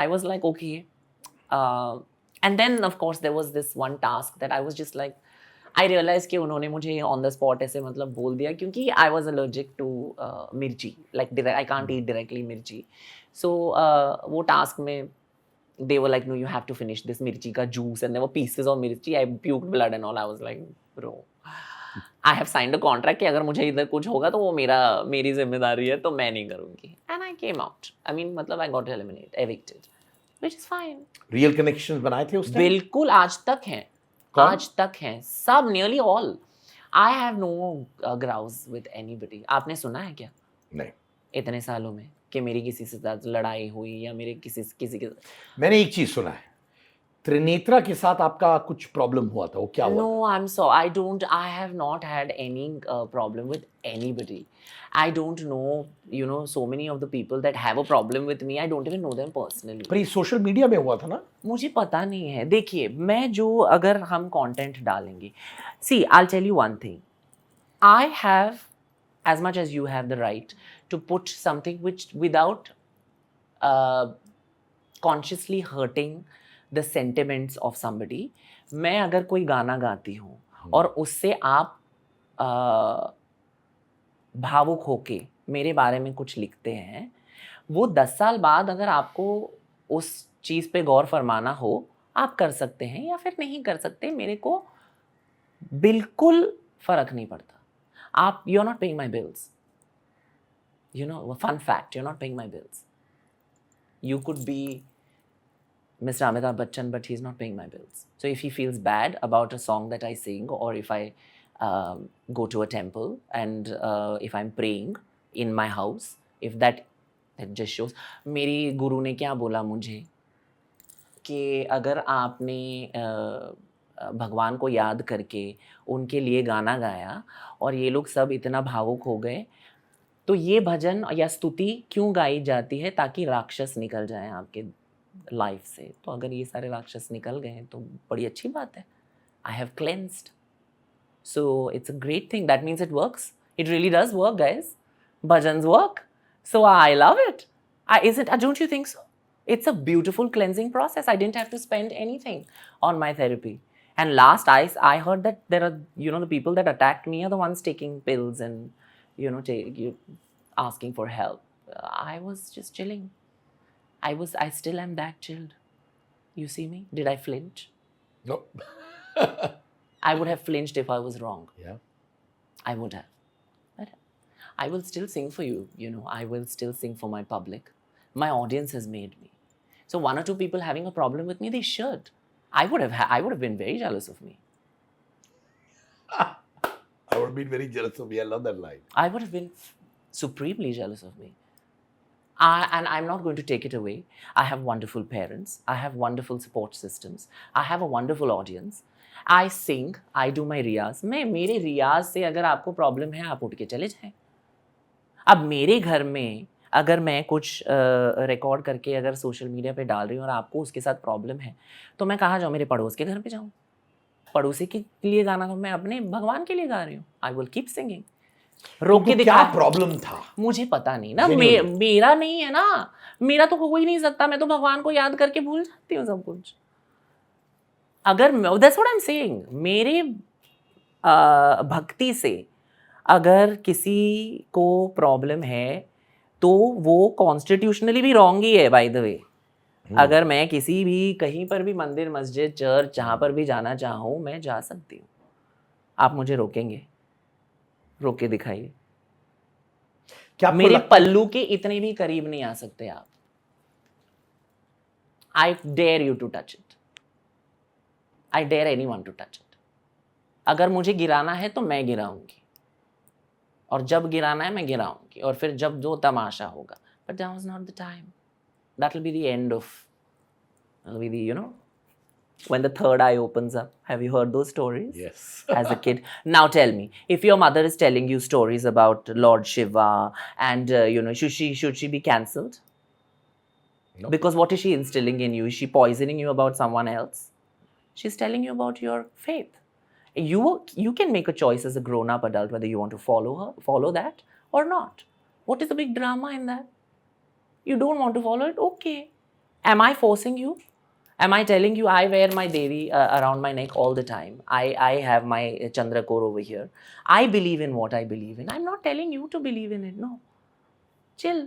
I was like okay. And then of course there was this one task that I was just like, I realized कि उन्होंने मुझे on the spot ऐसे मतलब बोल दिया क्योंकि I was allergic to मिर्ची, like I can't eat directly मिर्ची. So वो task में they were like, no, you have to finish this मिर्ची का juice, and there were pieces of मिर्ची. I puked blood and all. I was like, bro, I have signed a contract कि अगर मुझे इधर कुछ होगा तो वो मेरी जिम्मेदारी है, तो मैं नहीं करूँगी. And I came out. I mean मतलब I got evicted, which is fine. Real connections बनाए थे उस टाइम? बिल्कुल, आज तक हैं सब, nearly all. I have no grouse with anybody. आपने सुना है क्या नहीं इतने सालों में कि मेरी किसी से साथ लड़ाई हुई या मेरे किसी के? मैंने एक चीज सुना है, त्रिनेत्रा के साथ आपका कुछ प्रॉब्लम हुआ था, वो क्या हुआ? No, I'm sorry. I have not had any problem with anybody. I don't know, so many of the people that have a problem with me, I don't even know them personally. पर ये social media में हुआ था ना? मुझे पता नहीं है. देखिए, अगर हम कंटेंट डालेंगे, see, I'll tell you one thing. I have, as much as you have the right to put something which without consciously hurting the sentiments of somebody. मैं अगर कोई गाना गाती हूँ और उससे आप भावुक होके मेरे बारे में कुछ लिखते हैं, वो 10 साल बाद अगर आपको उस चीज़ पे गौर फरमाना हो, आप कर सकते हैं या फिर नहीं कर सकते, मेरे को बिल्कुल फ़र्क नहीं पड़ता. आप you're not paying my bills. You know, a fun fact, you're not paying my bills. You could be Mr. Amitabh Bachchan, but he's not paying my bills. So if he feels bad about a song that I sing, or if I go to a temple and if I'm praying in my house, if that just shows. मेरी गुरु ने क्या बोला मुझे कि अगर आपने भगवान को याद करके उनके लिए गाना गाया और ये लोग सब इतना भावुक हो गए, तो ये भजन या स्तुति क्यों गाई जाती है? ताकि राक्षस निकल जाए आपके लाइफ से. तो अगर ये सारे राक्षस निकल गए तो बड़ी अच्छी बात है. I have cleansed. So it's a great thing. That means it works. It really does work, guys. Bhajans work. So I love it. Don't you think so? It's a beautiful cleansing process. I didn't have to spend anything on my therapy. And last I heard that there are, the people that attacked me are the ones taking pills and, asking for help. I was just chilling. I still am that chilled. You see me? Did I flinch? No. I would have flinched if I was wrong. Yeah. I would have. But I will still sing for you, I will still sing for my public. My audience has made me. So one or two people having a problem with me, they should. I would have been very jealous of me. I would have been very jealous of me. I love that line. I would have been supremely jealous of me. And I'm not going to take it away. I have wonderful parents. I have wonderful support systems. I have a wonderful audience. I sing. I do my रियाज. मेरे रियाज से अगर आपको problem है, आप उठ के चले जाएं. अब मेरे घर में अगर मैं कुछ रिकॉर्ड करके अगर सोशल मीडिया पे डाल रही हूँ और आपको उसके साथ प्रॉब्लम है, तो मैं कहाँ जाऊँ? मेरे पड़ोस के घर पे जाऊँ? पड़ोसी के लिए गाना तो मैं अपने भगवान के लिए गा रही हूँ. I will keep singing. रोक के दिखा. क्या प्रॉब्लम था? मुझे पता नहीं ना. मेरा नहीं है ना. मेरा तो हो ही नहीं सकता. मैं तो भगवान को याद करके भूल जाती हूँ सब कुछ. अगर that's what I'm saying. मेरे भक्ति से अगर किसी को प्रॉब्लम है तो वो कॉन्स्टिट्यूशनली भी रॉन्ग ही है, बाय द वे. अगर मैं किसी भी कहीं पर भी मंदिर, मस्जिद, चर्च, जहाँ पर भी जाना चाहूँ, मैं जा सकती हूँ. आप मुझे रोकेंगे? रोक के दिखाइए. क्या मेरे पल्लू के इतने भी करीब नहीं आ सकते आप. I dare you to touch it. I dare anyone to touch it. अगर मुझे गिराना है तो मैं गिराऊंगी, और जब गिराना है मैं गिराऊंगी, और फिर जब जो तमाशा होगा. But that was not the time. That will be the end of, will be the, when the third eye opens up. Have you heard those stories? Yes. As a kid. Now tell me, if your mother is telling you stories about Lord Shiva and should she be cancelled? No. Because what is she instilling in you? Is she poisoning you about someone else? She's telling you about your faith. You can make a choice as a grown-up adult whether you want to follow that or not. What is the big drama in that? You don't want to follow it? Okay. Am I forcing you? Am I telling you I wear my Devi around my neck all the time? I have my Chandrakor over here. I believe in what I believe in. I'm not telling you to believe in it. No. Chill.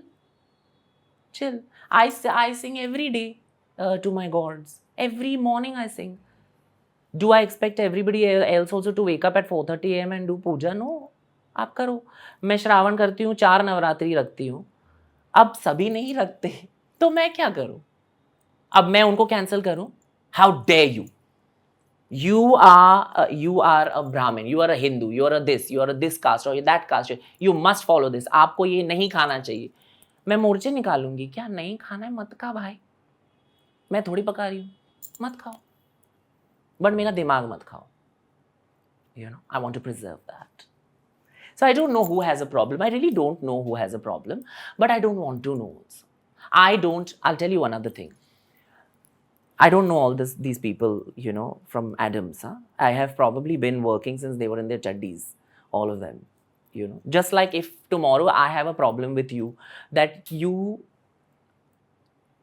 Chill. I sing every day to my gods. Every morning I sing. Do I expect everybody else also to wake up at 4:30 a.m. and do puja? No. आप करो. मैं श्रावण करती हूँ, 4 नवरात्रि रखती हूँ. अब सभी नहीं रखते, तो मैं क्या करूँ? अब मैं उनको कैंसिल करूँ? How dare you? You are a Brahmin, you are a Hindu, you are a this caste or that caste. You must follow this. आपको ये नहीं खाना चाहिए. मैं मोर्चे निकालूंगी. क्या नहीं खाना है? मत खा भाई. मैं थोड़ी पका रही हूँ. मत खाओ. बट मेरा दिमाग मत खाओ. I want to preserve that. So I don't know who has a problem. I really don't know who has a problem, but I don't want to know also. I'll tell you another thing. I don't know all these people, from Adams. Huh? I have probably been working since they were in their chaddis, all of them. Just like if tomorrow I have a problem with you,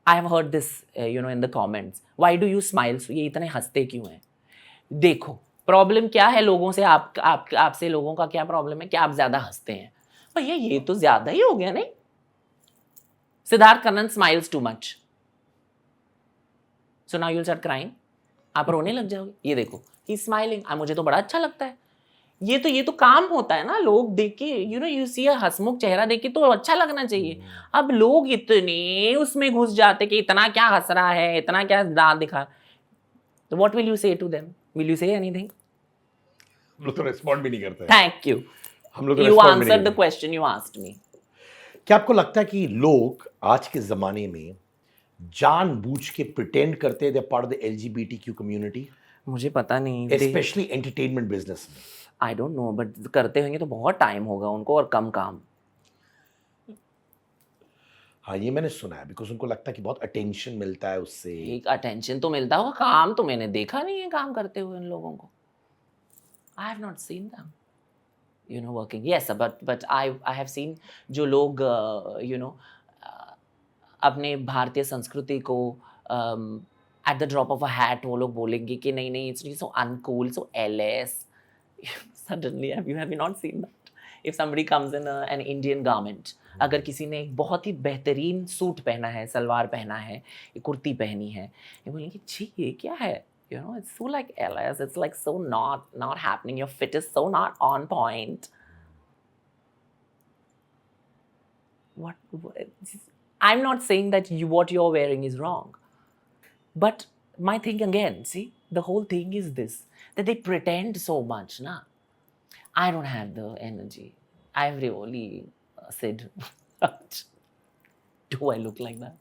I have heard this, in the comments. Why do you smile? ये इतने हंसते क्यों हैं? देखो, problem क्या है लोगों से? आपसे लोगों का क्या प्रॉब्लम है कि आप ज्यादा हंसते हैं? भैया ये तो ज्यादा ही हो गया नहीं? Siddharth Kannan smiles too much. So now you'll start crying. आप रोने लग जाओगे. ये देखो, he's smiling. मुझे तो बड़ा अच्छा लगता है. ये तो काम होता है ना, लोग देख के यू सी हंसमुख चेहरा देख के तो अच्छा लगना चाहिए। अब लोग इतने उसमें घुस जाते कि इतना क्या हंस रहा है, इतना क्या दांत दिखा, तो what will you say to them? Will you say anything? हम लोग तो रिस्पॉन्ड भी नहीं करते हैं। थैंक यू, हम लोग तो यू रिस्पॉन्ड भी नहीं आंसर्ड द करते। Question you asked me. क्या आपको लगता है कि लोग आज के जमाने में जानबूझ के प्रिटेंड करते हैं they part of the LGBTQ community, मुझे पता नहीं, स्पेशली एंटरटेनमेंट बिजनेस में? आई डोंट नो, बट करते होंगे तो बहुत टाइम होगा उनको और कम काम। हाँ, ये मैंने सुना है, बिकॉज उनको लगता है कि बहुत अटेंशन मिलता है उससे। एक अटेंशन तो मिलता होगा, काम तो मैंने देखा नहीं है काम करते हुए इन लोगों को। I have not seen them working. Yes, but I have seen जो लोग अपने भारतीय संस्कृति को at the drop of a hat वो लोग बोलेंगे कि नहीं नहीं, it's so uncool, so LS. Suddenly, have you not seen that? If somebody comes in an Indian garment, अगर किसी ने एक बहुत ही बेहतरीन सूट पहना है, सलवार पहना है, एक कुर्ती पहनी है, ये बोलेंगे छी ये क्या है? It's so like LS, it's like so not happening. Your fit is so not on point. What I'm not saying that what you're wearing is wrong. But my thing again, see, the whole thing is this, that they pretend so much, na? I don't have the energy. I've really said, do I look like that?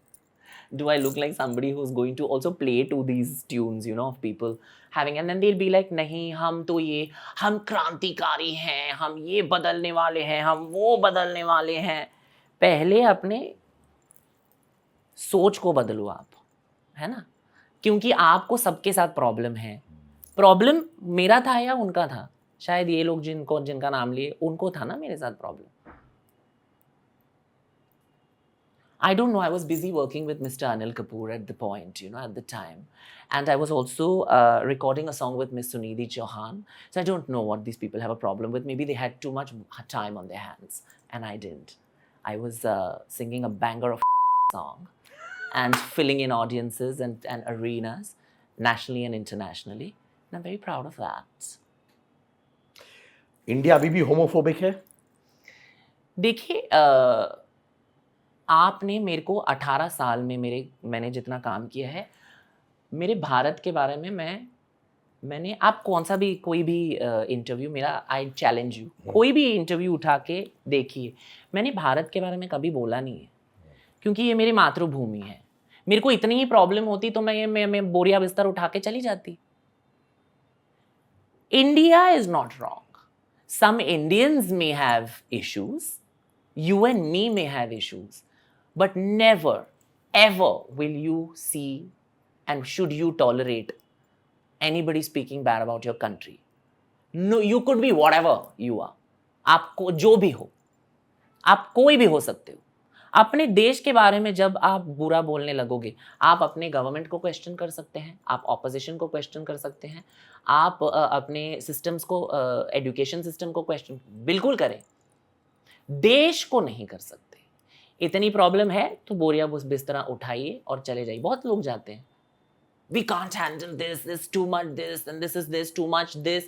Do I look like somebody who's going to also play to these tunes, of people having, and then they'll be like, नहीं हम क्रांतिकारी हैं, हम ये बदलने वाले हैं, हम वो बदलने वाले हैं। पहले अपने सोच को बदलो आप, है ना? क्योंकि आपको सबके साथ प्रॉब्लम है। प्रॉब्लम मेरा था या उनका था? शायद ये लोग जिनका नाम लिए उनको था ना मेरे साथ problem. I don't know, I was busy working with Mr. Anil Kapoor at the point, at the time. And I was also recording a song with Miss Sunidhi Chauhan. So I don't know what these people have a problem with. Maybe they had too much time on their hands. And I didn't. I was singing a banger of song and filling in audiences and arenas, nationally and internationally. And I'm very proud of that. India अभी भी homophobic है? देखिए, आपने मेरे को 18 साल में मैंने जितना काम किया है, मेरे भारत के बारे में मैंने आप कौन सा भी कोई भी इंटरव्यू मेरा, आई चैलेंज यू, कोई भी इंटरव्यू उठा के देखिए, मैंने भारत के बारे में कभी बोला नहीं है, क्योंकि ये मेरी मातृभूमि है। मेरे को इतनी ही प्रॉब्लम होती तो मैं बोरिया बिस्तर उठा के चली जाती। India is not wrong. Some Indians may have issues. You and me may have issues. But never, ever will you see and should you tolerate anybody speaking bad about your country. No, you could be whatever you are. आपको जो भी हो, आप कोई भी हो सकते हो। अपने देश के बारे में जब आप बुरा बोलने लगोगे, आप अपने गवर्नमेंट को क्वेश्चन कर सकते हैं, आप ऑपोजिशन को क्वेश्चन कर सकते हैं, आप अपने सिस्टम्स को, एजुकेशन सिस्टम को क्वेश्चन बिल्कुल करें, देश को नहीं कर सकते। इतनी प्रॉब्लम है तो बोरिया बिस्तरा उठाइए और चले जाइए। बहुत लोग जाते हैं, we can't handle this too much this, and this too much this,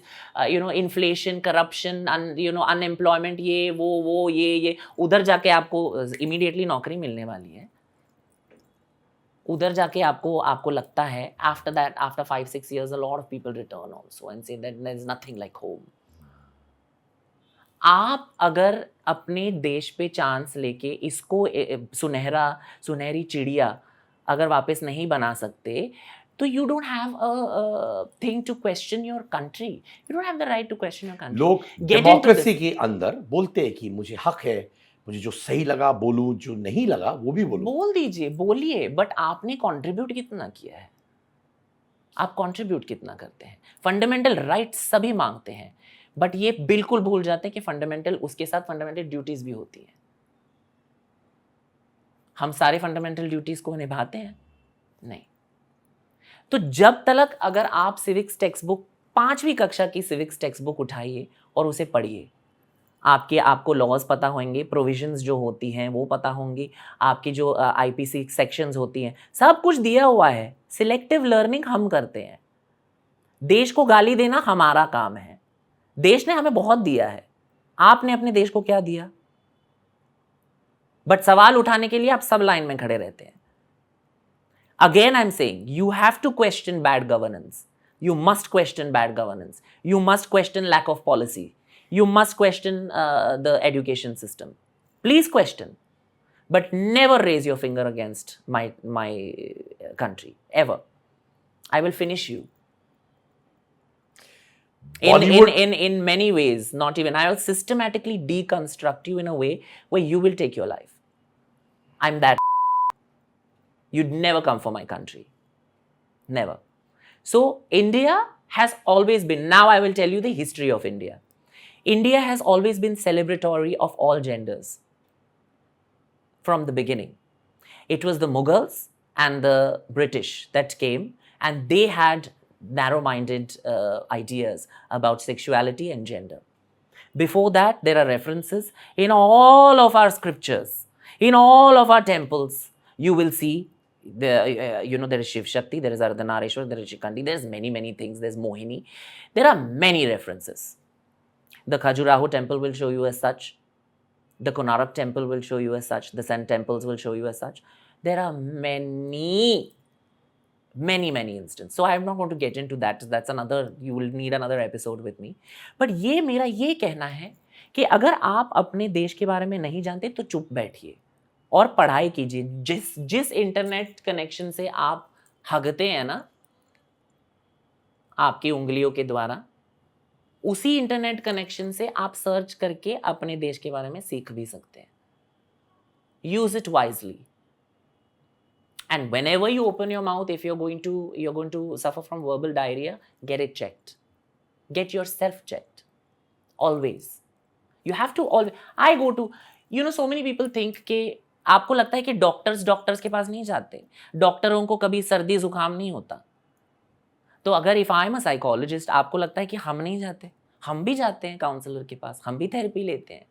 inflation, corruption, unemployment, ये वो ये उधर जाके आपको immediately नौकरी मिलने वाली है। उधर जाके आपको लगता है after 5-6 years a lot of people return also and say that there's nothing like home. आप अगर अपने देश पे चांस लेके इसको सुनहरी चिड़िया अगर वापस नहीं बना सकते, तो you don't have a thing to question your country. You don't have the right to question your country. लोग डेमोक्रेसी के अंदर बोलते हैं कि मुझे हक है, मुझे जो सही लगा बोलूं, जो नहीं लगा वो भी बोलूं। बोल दीजिए, बोलिए, बट आपने कंट्रीब्यूट कितना किया है? आप कंट्रीब्यूट कितना करते हैं? फंडामेंटल राइट्स सभी मांगते हैं, बट ये बिल्कुल भूल जाते हैं कि फंडामेंटल, उसके साथ फंडामेंटल ड्यूटीज भी होती हैं। हम सारे फंडामेंटल ड्यूटीज को निभाते हैं? नहीं। तो जब तक अगर आप सिविक्स टेक्स्ट बुक, 5वीं कक्षा की सिविक्स टेक्स्ट बुक उठाइए और उसे पढ़िए, आपको लॉज पता होंगे, प्रोविजंस जो होती हैं वो पता होंगी, आपकी जो आईपीसी सेक्शंस होती हैं, सब कुछ दिया हुआ है। सिलेक्टिव लर्निंग हम करते हैं, देश को गाली देना हमारा काम है, देश ने हमें बहुत दिया है, आपने अपने देश को क्या दिया? बट सवाल उठाने के लिए आप सब लाइन में खड़े रहते हैं. Again, I'm saying you have to question bad governance. You must question bad governance. You must question lack of policy. You must question the education system. Please question, but never raise your finger against my country ever. I will finish you. In many ways, not even. I will systematically deconstruct you in a way where you will take your life. I'm that. You'd never come for my country. Never. So India has always been, now I will tell you the history of India. India has always been celebratory of all genders from the beginning. It was the Mughals and the British that came, and they had narrow-minded ideas about sexuality and gender. Before that, there are references in all of our scriptures, in all of our temples. You will see there is Shiv Shakti, there is Ardhanareshwar, there is Shikandi, there's many things, there's Mohini. There are many references. The Khajuraho temple will show you as such. The Konarak temple will show you as such. The Sun temples will show you as such. There are many instances. So I'm not going to get into that. That's another, you will need another episode with me. But ये मेरा ये कहना है कि अगर आप अपने देश के बारे में नहीं जानते तो चुप बैठिए और पढ़ाई कीजिए. जिस इंटरनेट कनेक्शन से आप हगते हैं ना आपकी उंगलियों के द्वारा, उसी इंटरनेट कनेक्शन से आप सर्च करके अपने देश के बारे में सीख भी सकते हैं. Use it wisely. And whenever you open your mouth, if you're going to suffer from verbal diarrhea, get it checked. Get yourself checked. Always. You have to always. I go to, so many people think कि आपको लगता है कि doctors के पास नहीं जाते. डॉक्टरों को कभी सर्दी जुकाम नहीं होता. तो अगर if I am a psychologist, आपको लगता है कि हम नहीं जाते, हम भी जाते हैं काउंसलर के पास, हम भी थेरेपी लेते हैं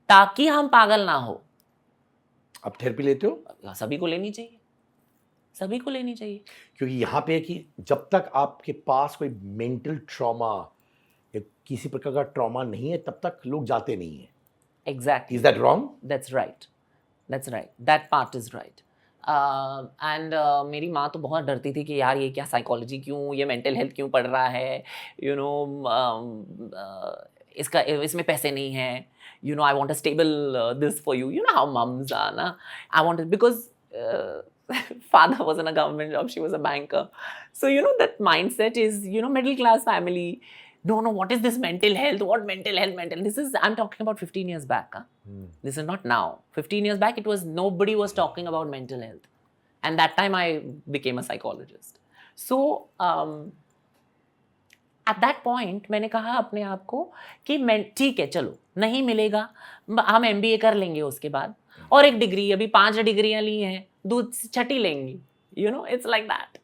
ताकि हम पागल ना हो. आप थेरेपी लेते हो? सभी को लेनी चाहिए, सभी को लेनी चाहिए. क्योंकि यहाँ पे है कि जब तक आपके पास कोई मेंटल ट्रॉमा या किसी प्रकार का ट्रॉमा नहीं है तब तक लोग जाते नहीं है. Exactly. Is that wrong? That's right. That part is right. And मेरी माँ तो बहुत डरती थी कि यार ये क्या साइकोलॉजी क्यों, ये मेंटल हेल्थ क्यों पढ़ रहा है, इसमें पैसे नहीं है, I want a stable this for you know how mums are ना. I want because father was in a government job, she was a banker, so that mindset is middle class family. No, what is this mental health? What mental health? This is, I'm talking about 15 years back. This is not now. 15 years back, nobody was talking about mental health, and that time I became a psychologist. So at that point मैंने कहा अपने आप को कि मैं ठीक है, चलो नहीं मिलेगा, हम MBA कर लेंगे उसके बाद, और एक डिग्री, अभी 5 डिग्रियां ली हैं, छठी लेंगी, इट्स लाइक दैट.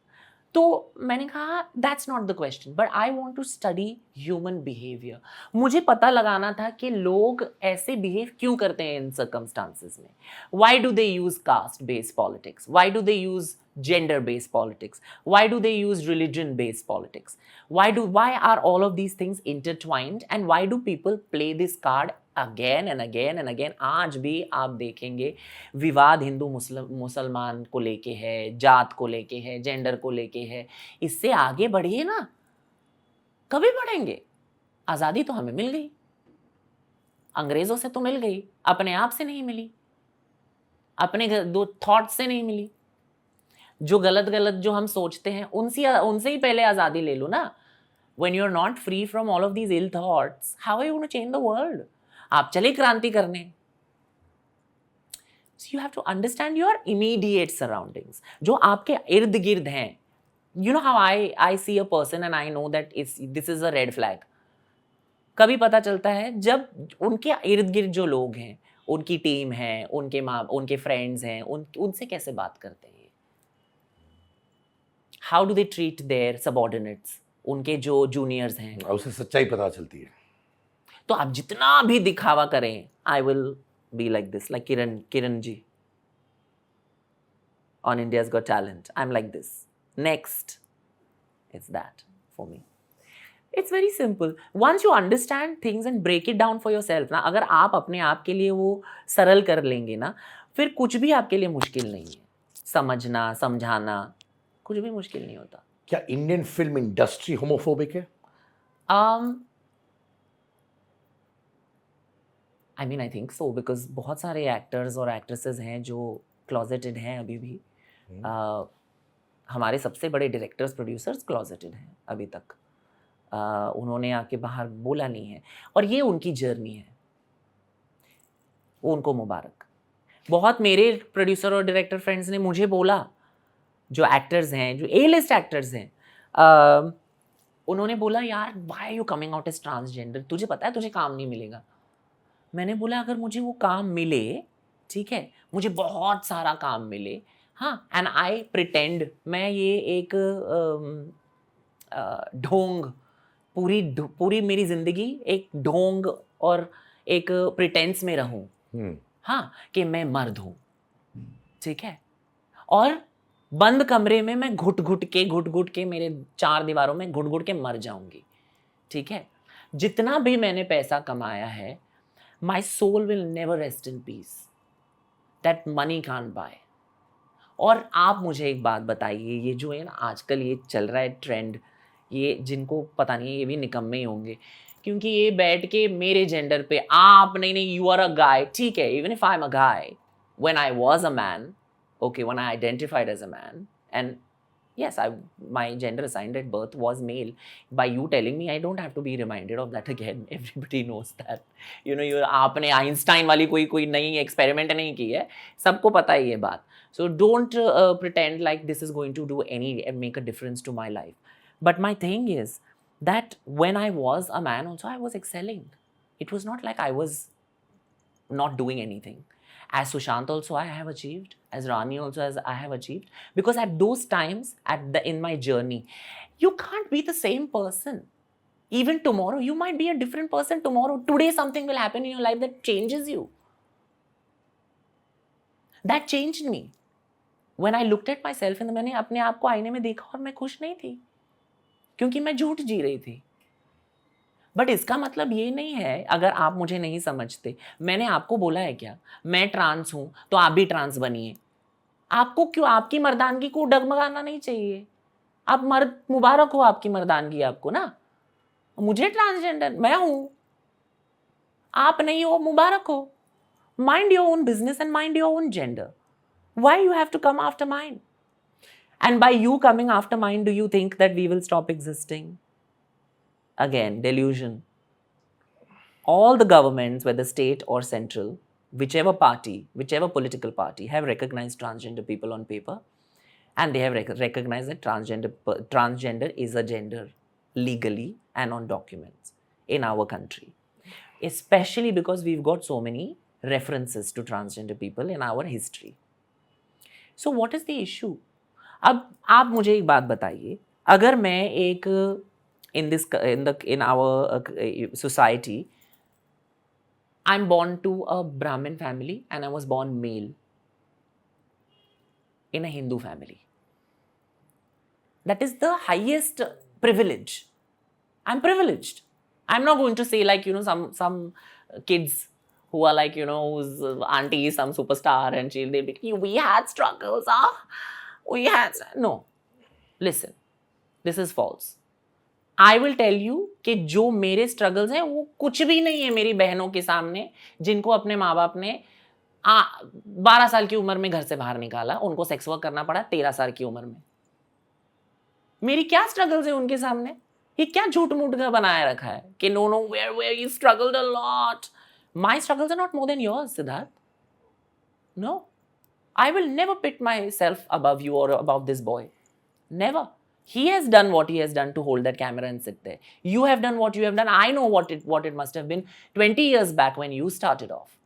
तो मैंने कहा that's not the question, but I want to study human behaviour. मुझे पता लगाना था कि लोग ऐसे बिहेव क्यों करते हैं इन सर्कमस्टांसेस में. Why do they use caste based politics? Why do they use gender based politics? Why do they use religion based politics? Why are all of these things intertwined, and why do people play this card again and again and again? आज भी आप देखेंगे विवाद हिंदू मुसलमान को लेके है, जात को लेके है, जेंडर को लेके है. इससे आगे बढ़िए ना. कभी बढ़ेंगे? आज़ादी तो हमें मिल गई, अंग्रेजों से तो मिल गई, अपने आप से नहीं मिली, अपने दो थॉट से नहीं मिली. जो गलत जो हम सोचते हैं उनसे ही पहले आज़ादी ले लो ना. When you're not free from all of these ill thoughts, how are you going to change the world? आप चले क्रांति करने. So you have to understand your immediate surroundings, जो आपके इर्द गिर्द हैं. You know how I see a person and I know that this is a red flag. कभी पता चलता है जब उनके इर्द गिर्द जो लोग हैं, उनकी टीम है, उनके फ्रेंड्स हैं, उनसे कैसे बात करते हैं. How do they treat their subordinates? उनके जो जूनियर्स हैं, उससे सच्चाई पता चलती है. तो आप जितना भी दिखावा करें, I will be like this, like Kiran ji on India's Got Talent. I'm like this. Next, it's that for me. It's very simple. Once you understand things and break it down for your self ना, अगर आप अपने आप के लिए वो सरल कर लेंगे ना, फिर कुछ भी आपके लिए मुश्किल नहीं है. समझना, समझाना, कुछ भी मुश्किल नहीं होता. क्या इंडियन फिल्म इंडस्ट्री होमोफोबिक है? I mean I think so, because बहुत सारे एक्टर्स और एक्ट्रेसेस हैं जो क्लॉजेटेड हैं अभी भी. हमारे सबसे बड़े डायरेक्टर्स प्रोड्यूसर्स क्लॉजेटेड हैं अभी तक. उन्होंने आके बाहर बोला नहीं है, और ये उनकी जर्नी है, वो उनको मुबारक. बहुत मेरे प्रोड्यूसर और डायरेक्टर फ्रेंड्स ने मुझे बोला, जो एक्टर्स हैं, जो ए लिस्ट एक्टर्स हैं, उन्होंने बोला यार why you coming out as transgender, तुझे पता है तुझे काम नहीं मिलेगा. मैंने बोला अगर मुझे वो काम मिले, ठीक है, मुझे बहुत सारा काम मिले, हाँ, एंड आई प्रिटेंड, मैं ये एक ढोंग, पूरी मेरी जिंदगी एक ढोंग और एक प्रिटेंस में रहूं, हाँ, कि मैं मर्द हूं, ठीक है, और बंद कमरे में मैं घुट घुट के मेरे 4 दीवारों में घुट घुट के मर जाऊंगी, ठीक है. जितना भी मैंने पैसा कमाया है, my soul will never rest in peace. That money can't buy. और आप मुझे एक बात बताइए, ये जो है ना आजकल ये चल रहा है ट्रेंड, ये जिनको पता नहीं है ये भी निकम्मे ही होंगे, क्योंकि ये बैठ के मेरे जेंडर पे आप नहीं यू आर अ गाय, ठीक है, even if I am a guy, when I was a man, okay, when I identified as a man, and yes, my gender assigned at birth was male. By you telling me, I don't have to be reminded of that again. Everybody knows that. आपने Einstein वाली कोई नई experiment नहीं की है, सबको पता है ये बात. So don't pretend like this is going to do make a difference to my life. But my thing is that when I was a man also, I was excelling. It was not like I was not doing anything. As Sushant also I have achieved, as Rani also as I have achieved, because at those times in my journey, you can't be the same person. Even tomorrow you might be a different person. Tomorrow, today something will happen in your life that changes you. That changed me. When I looked at myself in the मैंने अपने आप को आईने में देखा और मैं खुश नहीं थी, क्योंकि मैं झूठ जी रही थी. बट इसका मतलब ये नहीं है, अगर आप मुझे नहीं समझते, मैंने आपको बोला है क्या मैं ट्रांस हूं तो आप भी ट्रांस बनिए. आपको क्यों, आपकी मर्दानगी को डगमगाना नहीं चाहिए. आप मर्द, मुबारक हो आपकी मर्दानगी आपको ना. मुझे ट्रांसजेंडर, मैं हूं, आप नहीं हो, मुबारक हो. Mind your own business and mind your own gender. Why you have to come after mind? And by you coming after mind, do you think that we will stop existing? Again, delusion. All the governments, whether state or central, whichever party, whichever political party, have recognized transgender people on paper, and they have recognized that transgender is a gender legally and on documents in our country, especially because we've got so many references to transgender people in our history. So what is the issue? अब आप मुझे एक बात बताइए, अगर मैं एक in our society, I'm born to a Brahmin family and I was born male in a Hindu family. That is the highest privilege. I'm privileged. I'm not going to say like, some kids who are like, whose auntie is some superstar and they'll be like, we had struggles, we had, no. Listen, this is false. I will tell you कि जो मेरे struggles हैं वो कुछ भी नहीं है मेरी बहनों के सामने, जिनको अपने माँ बाप ने 12 साल की उम्र में घर से बाहर निकाला, उनको सेक्स वर्क करना पड़ा 13 साल की उम्र में. मेरी क्या स्ट्रगल्स है उनके सामने? ये क्या झूठ मूठ का बनाया रखा है कि no where you struggled a lot. My struggles are not more than yours, Siddharth. No, I will never pit my self above you और above this boy. Never. He has done what he has done to hold that camera and sit there. You have done what you have done. I know what it must have been 20 years back when you started off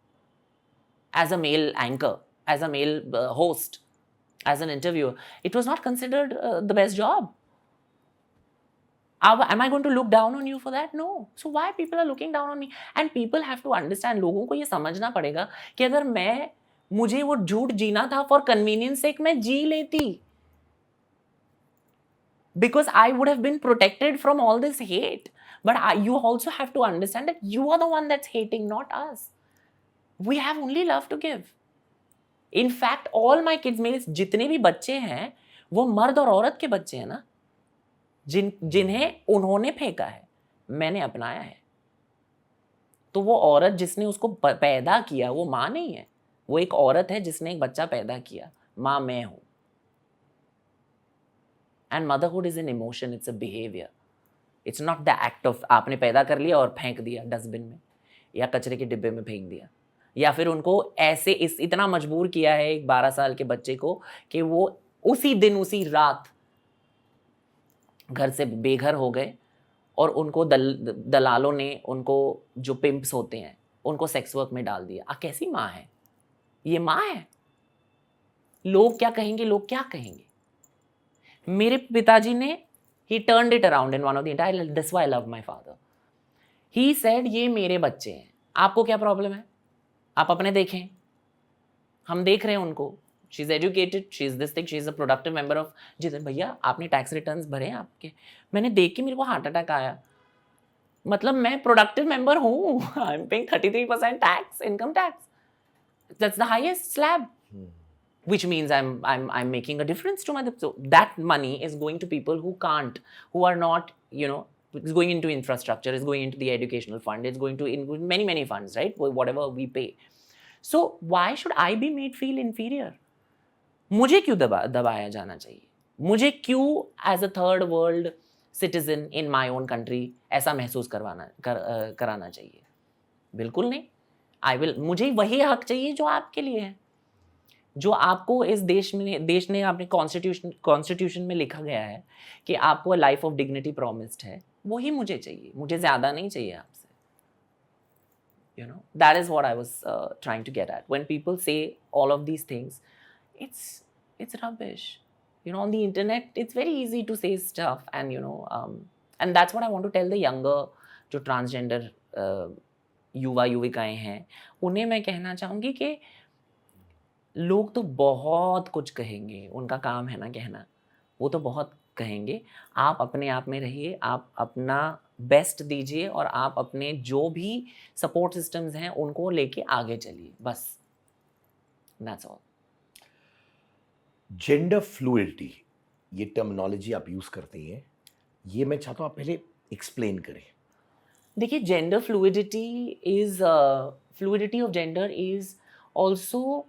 as a male anchor, as a male host, as an interviewer. It was not considered the best job. Am I going to look down on you for that? No. So why people are looking down on me? And people have to understand, लोगों को ये समझना पड़ेगा कि अगर मुझे वो झूठ जीना था for convenience sake, मैं जी लेती. Because I would have been protected from all this hate. But you also have to understand that you are the one that's hating, not us. We have only love to give. In fact, all my kids, मेरे जितने भी बच्चे हैं वो मर्द और औरत के बच्चे हैं ना, जिन्हें उन्होंने फेंका है, मैंने अपनाया है. तो वो औरत जिसने उसको पैदा किया वो माँ नहीं है, वो एक औरत है जिसने एक बच्चा पैदा किया. माँ मैं हूं. And motherhood is an emotion, it's a behaviour. It's not the act of आपने पैदा कर लिया और फेंक दिया डस्टबिन में या कचरे के डिब्बे में फेंक दिया, या फिर उनको ऐसे इतना मजबूर किया है एक 12 साल के बच्चे को कि वो उसी दिन उसी रात घर से बेघर हो गए और उनको दलालों ने, उनको जो पिम्प्स होते हैं, उनको सेक्स वर्क में डाल दिया. कैसी माँ है ये? माँ है? लोग क्या कहेंगे, लोग क्या कहेंगे? मेरे पिताजी ने, he turned it around in one of the entire, that's why I love my father. He said ये मेरे बच्चे हैं, आपको क्या प्रॉब्लम है? आप अपने देखें, हम देख रहे हैं उनको. She is educated, she is this thing, she is a productive member of. जितने भैया आपने टैक्स रिटर्न्स भरे हैं आपके, मैंने देख के मेरे को हार्ट अटैक आया. मतलब मैं प्रोडक्टिव मेंबर हूँ. I am paying 33% tax, income tax. That's the highest slab. Which means I'm making a difference to my, so that money is going to people who can't, who are not, it's going into infrastructure, it's going into the educational fund, it's going to in many funds, right? Whatever we pay. So why should I be made feel inferior? मुझे क्यों दबाया जाना चाहिए? मुझे क्यों as a third world citizen in my own country ऐसा महसूस कराना चाहिए? बिल्कुल नहीं. मुझे वही हक चाहिए जो आपके लिए है, जो आपको इस देश ने अपने कॉन्स्टिट्यूशन में लिखा गया है कि आपको लाइफ ऑफ डिग्निटी प्रॉमिस्ड है. वही मुझे चाहिए, मुझे ज़्यादा नहीं चाहिए आपसे. That is what I was trying to get at. When people say all of these things, it's rubbish. On the internet, it's very easy to say stuff, and and that's what I want to tell the younger, जो transgender युवा युविकाएं हैं, उन्हें मैं कहना चाहूँगी कि लोग तो बहुत कुछ कहेंगे, उनका काम है ना कहना, वो तो बहुत कहेंगे. आप अपने आप में रहिए, आप अपना बेस्ट दीजिए और आप अपने जो भी सपोर्ट सिस्टम्स हैं उनको लेके आगे चलिए, बस. That's all. जेंडर फ्लूइडिटी, ये टर्मिनोलॉजी आप यूज़ करती हैं, ये मैं चाहता हूँ आप पहले एक्सप्लेन करें. देखिए, gender fluidity of gender is also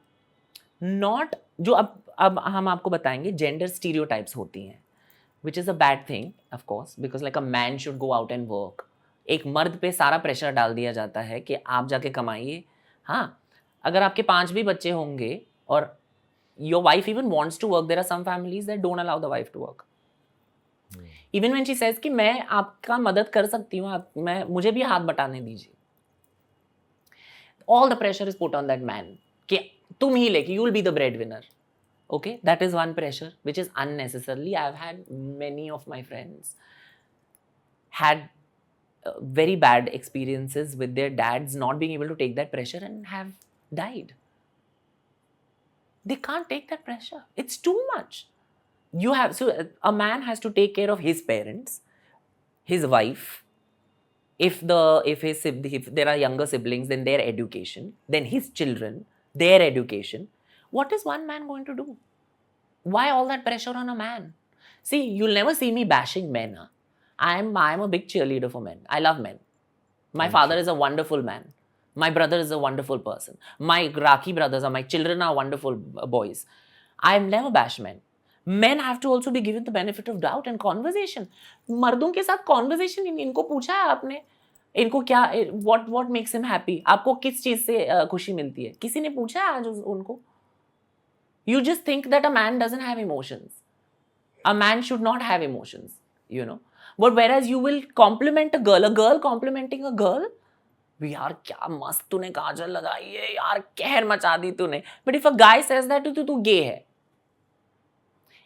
not, जो अब हम आपको बताएंगे जेंडर स्टीरियोटाइप्स होती हैं, which is a bad thing of course, because like a man should go out and work. एक मर्द पे सारा प्रेशर डाल दिया जाता है कि आप जाके कमाइए. हाँ, अगर आपके 5 भी बच्चे होंगे और your wife even wants to work, there are some families that don't allow the wife to work. Even when she says कि मैं आपका मदद कर सकती हूँ, मुझे भी हाथ बटाने दीजिए, all the pressure is put on that man कि तुम ही लेके, you will be the breadwinner. Okay, that is one pressure which is unnecessarily. I've had many of my friends had very bad experiences with their dads not being able to take that pressure and have died. They can't take that pressure. It's too much. So a man has to take care of his parents, his wife. If there are younger siblings, then their education, then his children, their education. What is one man going to do? Why all that pressure on a man? See, you'll never see me bashing men. Huh? I'm a big cheerleader for men. I love men. My father is a wonderful man. My brother is a wonderful person. My Rakhi brothers my children are wonderful boys. I've never bashed men. Men have to also be given the benefit of doubt and conversation. मर्दों के साथ conversation इनको पूछा है आपने? इनको क्या, what makes him happy? आपको किस चीज से खुशी मिलती है? किसी ने पूछा है आज उनको? You just think that a man doesn't have emotions. A man should not have emotions, But whereas you will compliment a girl complimenting a girl, यार क्या मस्त तूने काजल लगाई है, यार कहर मचा दी तूने. But if a guy says that to तू gay है.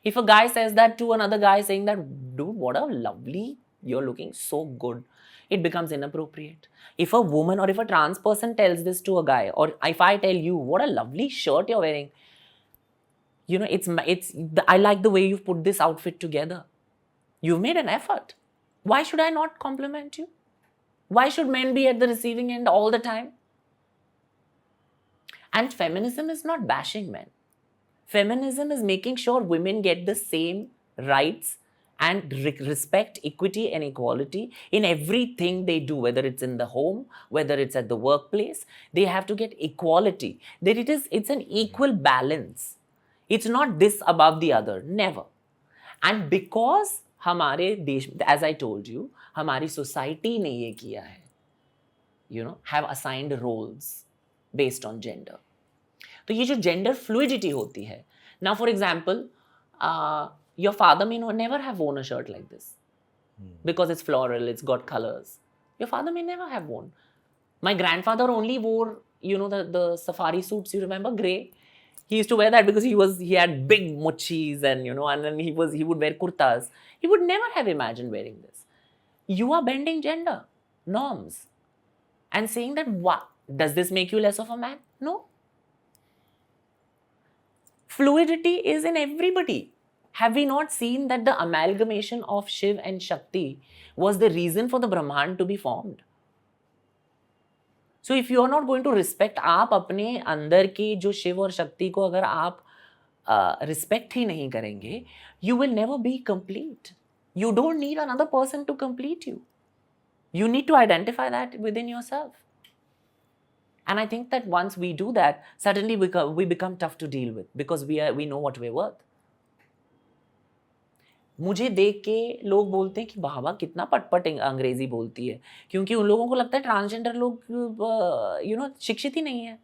If a guy says that to another guy saying that, dude, what a lovely, you're looking so good, it becomes inappropriate. If a woman or if a trans person tells this to a guy, or if I tell you, what a lovely shirt you're wearing, I like the way you've put this outfit together. You've made an effort. Why should I not compliment you? Why should men be at the receiving end all the time? And feminism is not bashing men. Feminism is making sure women get the same rights and respect, equity, and equality in everything they do, whether it's in the home, whether it's at the workplace. They have to get equality. That it's an equal balance. It's not this above the other, never. And because हमारे देश, as I told you, हमारी society ने ये किया है, have assigned roles based on gender. तो ये जो gender fluidity होती है, now for example, your father may never have worn a shirt like this because it's floral, it's got colors. Your father may never have worn. My grandfather only wore, the safari suits, you remember, grey. He used to wear that because he had big mochis and and then he would wear kurtas. He would never have imagined wearing this. You are bending gender norms and saying that what does this make you less of a man? No. Fluidity is in everybody. Have we not seen that the amalgamation of Shiv and Shakti was the reason for the Brahman to be formed? So if you are not going to respect, आप अपने अंदर के जो शिव और शक्ति को अगर आप respect ही नहीं करेंगे, you will never be complete. You don't need another person to complete you. You need to identify that within yourself. And I think that once we do that, suddenly we become tough to deal with because we know what we're worth. मुझे देख के लोग बोलते हैं कि बाबा कितना पटपट अंग्रेजी बोलती है, क्योंकि उन लोगों को लगता है ट्रांसजेंडर लोग शिक्षित ही नहीं है.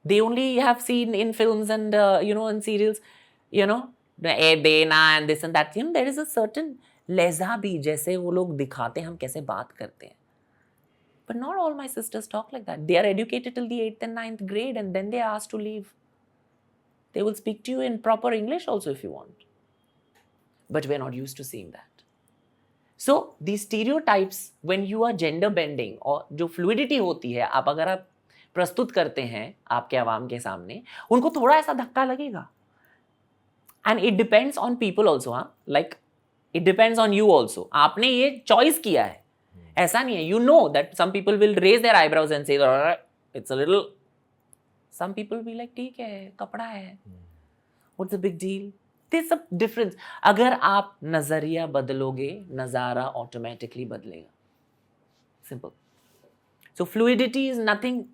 They only have seen in films and in serials, Bena and this and that. There is a certain लहजा भी, जैसे वो लोग दिखाते हैं हम कैसे बात करते हैं. But not all my sisters talk like that. They are educated till the 8th and 9th grade and then they are asked to leave. They will speak to you in proper English also if you want. But we're not used to seeing that. So these stereotypes, when you are gender bending और जो fluidity होती है, अगर आप प्रस्तुत करते हैं आपके आवाम के सामने, उनको थोड़ा ऐसा धक्का लगेगा. And it depends on people also, like it depends on you also. आपने ये choice किया है. ऐसा नहीं है. You know that some people will raise their eyebrows and say, it's a little. Some people will be like, ठीक है, कपड़ा है. What's the big deal? There's a difference. अगर आप नजरिया बदलोगे, नजारा automatically बदलेगा. Simple. So fluidity is nothing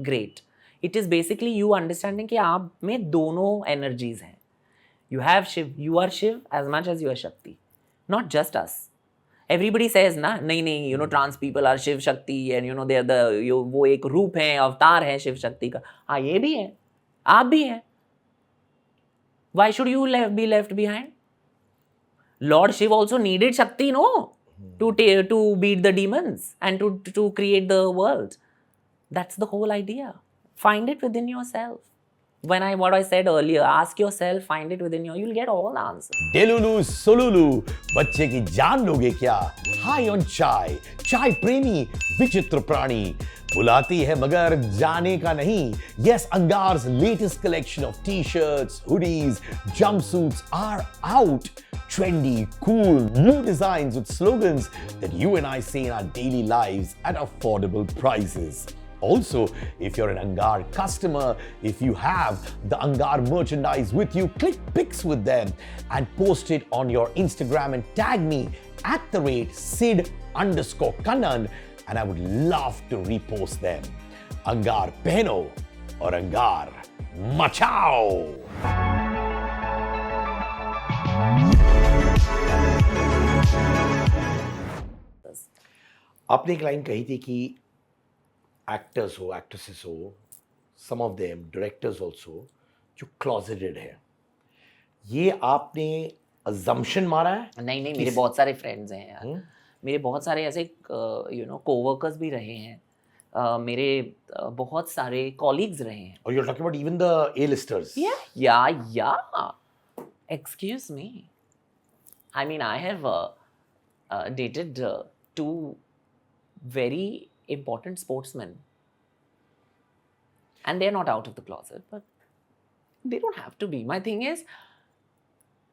great. It is basically you understanding कि आप में दोनों energies हैं. You have Shiv. You are Shiv as much as you are Shakti. Not just us. Everybody says ना नहीं trans people are Shiv Shakti and they are वो एक रूप है, अवतार है शिव शक्ति का. हाँ, ये भी है, आप भी हैं. Why should you be left behind? Lord Shiv also needed Shakti, to beat the demons and to create the world. That's the whole idea. Find it within yourself. What I said earlier, ask yourself, find it within you'll get all the answers. डेलुलू सोलुलू, बच्चे की जान लोगे क्या? High on चाय, चाय प्रेमी विचित्र प्राणी, बुलाती है मगर जाने का नहीं. Yes, Angar's latest collection of t-shirts, hoodies, jumpsuits are out. Trendy, cool, new designs with slogans that you and I see in our daily lives at affordable prices. Also, if you're an Angar customer, if you have the Angar merchandise with you, click pics with them and post it on your Instagram and tag me @Sid_Kannan and I would love to repost them. Angar pehno or Angar machao. आपने एक line कही थी कि actors हो, actresses हो, सम of them directors also, जो क्लॉजेटेड है. ये आपने अजम्पशन मारा है? नहीं, मेरे बहुत सारे फ्रेंड्स हैं यार. मेरे बहुत सारे ऐसे कोवर्कर्स भी रहे हैं. मेरे बहुत सारे कॉलीग्स रहे हैं. और you are talking about even the A-listers? Yeah. Excuse me. I mean, I have dated two very important sportsmen. And they're not out of the closet, but they don't have to be. My thing is,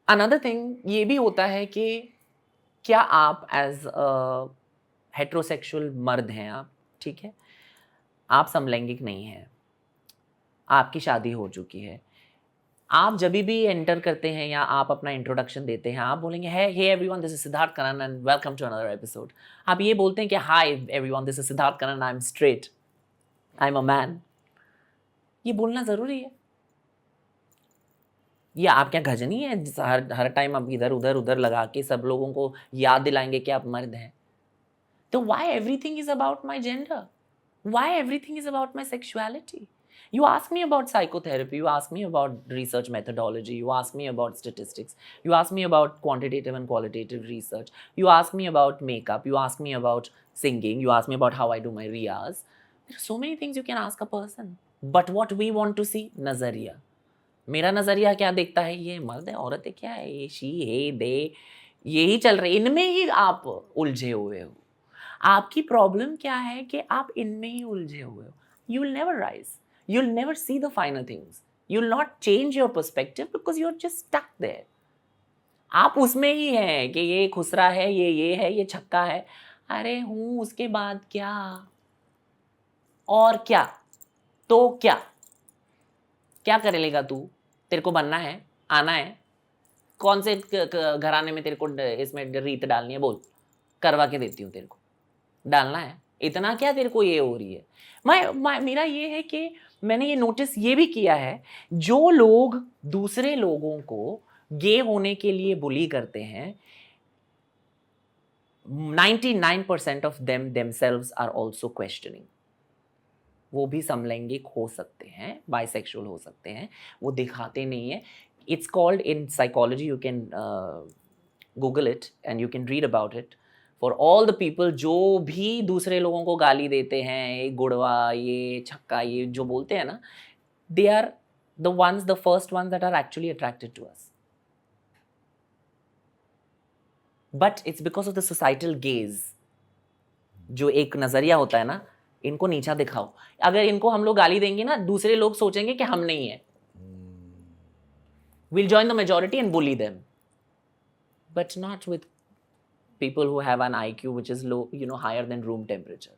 another thing ये भी होता है कि क्या आप as a heterosexual मर्द हैं आप, ठीक है, आप समलैंगिक नहीं हैं, आपकी शादी हो चुकी है, आप जब भी एंटर करते हैं या आप अपना इंट्रोडक्शन देते हैं, आप बोलेंगे hey everyone, this is Siddharth Karan and welcome to another episode. आप ये बोलते हैं कि hi everyone, this is Siddharth Karan, I am straight, I am a man. ये बोलना ज़रूरी है? ये आप क्या गजनी है हर टाइम आप इधर उधर लगा के सब लोगों को याद दिलाएंगे कि आप मर्द हैं? तो why everything is about my gender? Why everything is about my sexuality? You ask me about psychotherapy, you ask me about research methodology, you ask me about statistics, you ask me about quantitative and qualitative research, you ask me about makeup, you ask me about singing, you ask me about how I do my riyas. There are so many things you can ask a person. But what we want to see, nazariya. मेरा नज़रिया क्या देखता है, ये मर्द है औरत है, क्या है ये, शी हे दे, यही चल रहा है, इनमें ही आप उलझे हुए हो। आपकी प्रॉब्लम क्या है कि आप इनमें ही उलझे हुए हो। You will never rise, you will never see the final things, you will not change your perspective because you are just stuck there. आप उसमें ही हैं कि ये खुसरा है, ये है, ये छक्का है। अरे हूँ, उसके बाद क्या, और क्या, तो क्या क्या कर लेगा तू? तेरे को बनना है, आना है, कौन से घराने में तेरे को इसमें रीत डालनी है, बोल, करवा के देती हूँ तेरे को, डालना है, इतना क्या तेरे को ये हो रही है। मेरा ये है कि मैंने ये नोटिस ये भी किया है, जो लोग दूसरे लोगों को गे होने के लिए बुली करते हैं, 99% of them themselves are also questioning. वो भी समलैंगिक हो सकते हैं, बाइसेक्सुअल हो सकते हैं, वो दिखाते नहीं है। It's called in psychology, you can Google it and you can read about it, for all the people जो भी दूसरे लोगों को गाली देते हैं, ये गुड़वा, ये छक्का, ये जो बोलते हैं ना, they are the first ones that are actually attracted to us. But it's because of the societal gaze. जो एक नज़रिया होता है ना, इनको नीचा दिखाओ। अगर इनको हम लोग गाली देंगे ना, दूसरे लोग सोचेंगे कि हम नहीं है, we'll join the majority and bully them, but not with people who have an IQ which is low, higher than room temperature.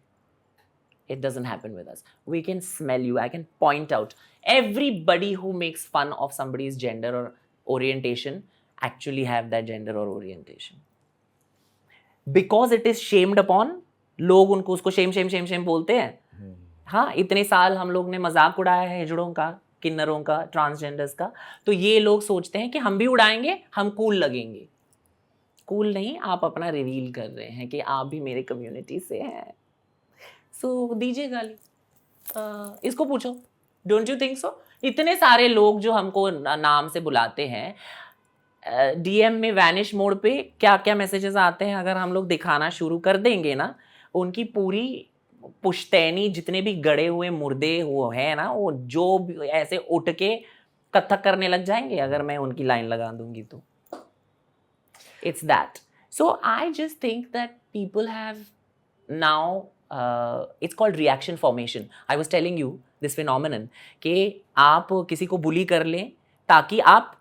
It doesn't happen with us. We can smell you. I can point out everybody who makes fun of somebody's gender or orientation actually have that gender or orientation. Because it is shamed upon, लोग उनको उसको Shem बोलते हैं। हाँ, इतने साल हम लोग ने मजाक उड़ाया है हिजड़ों का, किन्नरों का, ट्रांसजेंडर्स का, तो ये लोग सोचते हैं कि हम भी उड़ाएंगे, हम कूल लगेंगे। कूल नहीं, आप अपना रिवील कर रहे हैं कि आप भी मेरे कम्युनिटी से हैं। सो दीजिए गाली, इसको पूछो, डोंट यू थिंक सो? इतने सारे लोग जो हमको नाम से बुलाते हैं, डीएम में वैनिश मोड पे क्या क्या मैसेजेस आते हैं, अगर हम लोग दिखाना शुरू कर देंगे ना, उनकी पूरी पुश्तैनी, जितने भी गड़े हुए मुर्दे वो हैं ना, वो जो ऐसे उठ के कथक करने लग जाएंगे अगर मैं उनकी लाइन लगा दूंगी तो। It's that. So I just think that people have now, it's called reaction formation. I was telling you this phenomenon कि आप किसी को बुली कर लें ताकि आप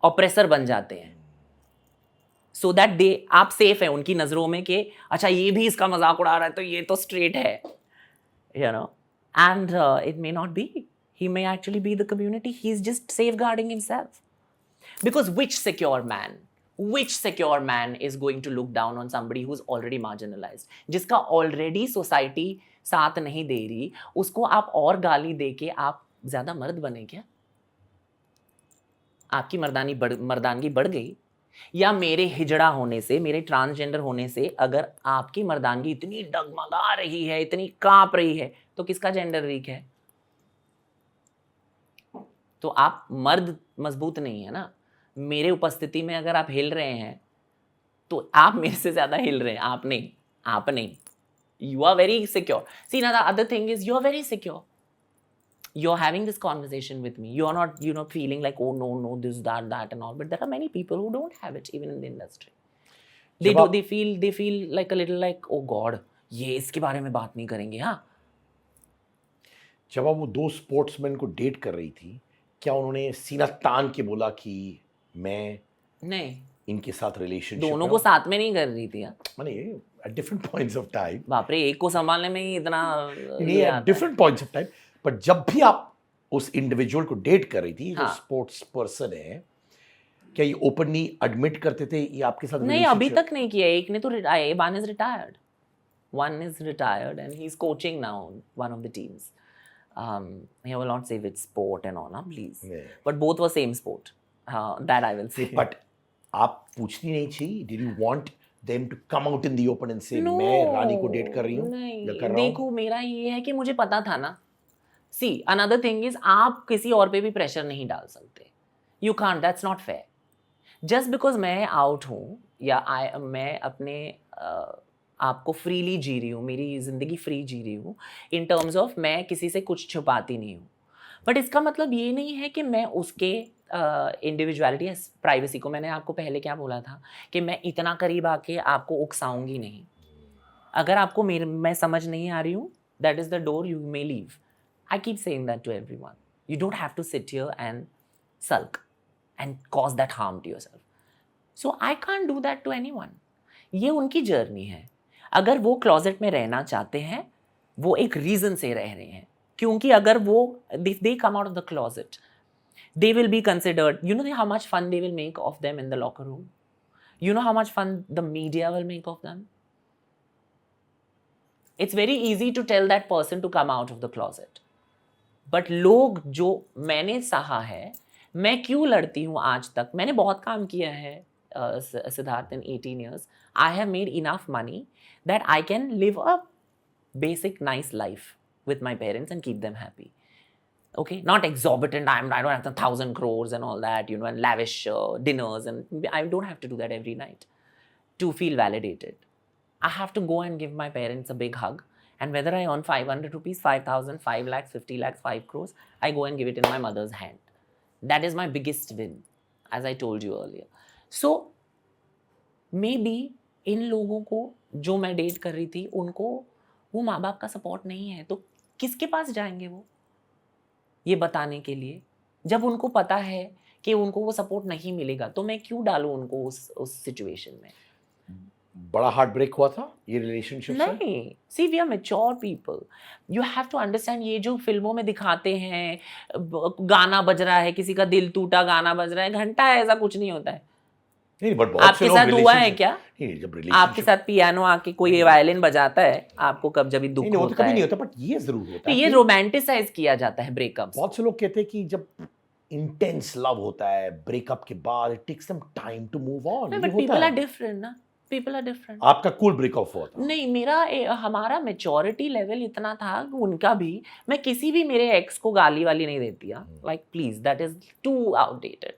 ऑप्रेसर बन जाते हैं, सो दैट आप सेफ हैं उनकी नज़रों में कि अच्छा ये भी इसका मजाक उड़ा रहा है तो ये तो स्ट्रेट है, and it may not be, he may actually be the community, he's just safeguarding himself. Because which secure man is going to look down on somebody who's already marginalized? जिसका already society साथ नहीं दे रही, उसको आप और गाली दे के आप ज़्यादा मर्द बने क्या? आपकी मर्दानगी बढ़ गई? या मेरे हिजड़ा होने से, मेरे ट्रांसजेंडर होने से अगर आपकी मर्दानगी इतनी डगमगा रही है, इतनी कांप रही है, तो किसका जेंडर वीक है? तो आप मर्द मजबूत नहीं है ना। मेरे उपस्थिति में अगर आप हिल रहे हैं तो आप मेरे से ज्यादा हिल रहे हैं, आप नहीं। You are very secure. See, now the other thing is you are very secure. You're having this conversation with me. You're not, feeling like, oh no, this, that and all. But there are many people who don't have it, even in the industry. They feel like a little like, oh God, ये इसके बारे में बात नहीं करेंगे। हाँ, जब आप वो 2 स्पोर्ट्समैन को डेट कर रही थी, क्या उन्होंने सीना तान के बोला कि मैं नहीं, इनके साथ रिलेशनशिप? दोनों को साथ में नहीं कर रही थी। माने at different points of time. बाप रे, एक को संभालने में ही इतना नहीं, ये at आता है। different points of time. But जब भी आप उस इंडिविजुअल को डेट कर रही थी, जो हाँ। स्पोर्ट्स पर्सन है, क्या ये ओपनली एडमिट करते थे ये आपके साथ नहीं, अभी relationship- तक नहीं किया। एक ने तो one is retired. One is retired and he's coaching now one of the teams. I will not say which sport and all, na, please. Yeah. But both were same sport. That I will say. But आप पूछनी नहीं चाहिए, did you want them to come out in the open and say No, मैं रानी को date कर रही हूँ या नहीं, कर रहा हूँ? देखो मेरा ये है कि मुझे पता था ना। See, another thing is आप किसी और पे भी प्रेशर नहीं डाल सकते। You can't, that's not fair. Just because मैं आउट हूँ या मैं अपने आपको फ्रीली जी रही हूँ, मेरी ज़िंदगी फ्री जी रही हूँ, इन टर्म्स ऑफ मैं किसी से कुछ छुपाती नहीं हूँ, बट इसका मतलब ये नहीं है कि मैं उसके इंडिविजुअलिटी या प्राइवेसी को, मैंने आपको पहले क्या बोला था कि मैं इतना करीब आके आपको उकसाऊंगी नहीं। अगर आपको मैं समझ नहीं आ रही हूँ, that is the door, you may leave. I keep saying that to everyone, you don't have to sit here and sulk and cause that harm to yourself. So I can't do that to anyone. ये उनकी journey है। अगर वो closet में रहना चाहते हैं, वो एक रीज़न से रह रहे हैं, क्योंकि अगर वो they come out of the closet, they will be considered, you know how much fun they will make of them in the locker room? You know how much fun the media will make of them? It's very easy to tell that person to come out of the closet. But लोग जो मैंने सहा है, मैं क्यों लड़ती हूँ आज तक? मैंने बहुत काम किया है Siddharth, in 18 years. I have made enough money that I can live a basic nice life with my parents and keep them happy. Okay, not exorbitant. I don't have 1,000 crores and all that, you know, and lavish dinners, and I don't have to do that every night to feel validated. I have to go and give my parents a big hug, and whether I earn 500 rupees, 5,000, 5 lakhs, 50 lakhs, 5 crores, I go and give it in my mother's hand. That is my biggest win, as I told you earlier. So maybe इन लोगों को जो मैं date कर रही थी, उनको वो माँ बाप का सपोर्ट नहीं है, तो किसके पास जाएंगे वो ये बताने के लिए? जब उनको पता है कि उनको वो सपोर्ट नहीं मिलेगा, तो मैं क्यों डालूं उनको उस सिचुएशन में? बड़ा हार्ट ब्रेक हुआ था ये रिलेशनशिप से? नहीं, see we are mature people, you have to understand. ये जो फिल्मों में दिखाते हैं, गाना बज रहा है, किसी का दिल टूटा गाना बज रहा है, घंटा है, ऐसा कुछ नहीं होता है। नहीं, बट बहुत आपके से लोग साथ हुआ है relationship- क्या? नहीं, जब आपके relationship- साथ पियानो आके कोई वायलिन बजाता है, आपको कब जब भी दुख नहीं, वो तो होता कभी नहीं है, होता, बट ये जरूर होता तो है ये कि रोमांटिसाइज किया जाता है ब्रेकअप्स। बहुत से लोग कहते हैं कि जब इंटेंस लव होता है ब्रेकअप के बाद, it takes some time to move on. But people are different ना, पीपल आर डिफरेंट। आपका कूल ब्रेकअप हुआ था? नहीं, हमारा मेच्योरिटी लेवल इतना था कि उनका भी, मैं किसी भी मेरे एक्स को गाली वाली नहीं देती, like please, that is too outdated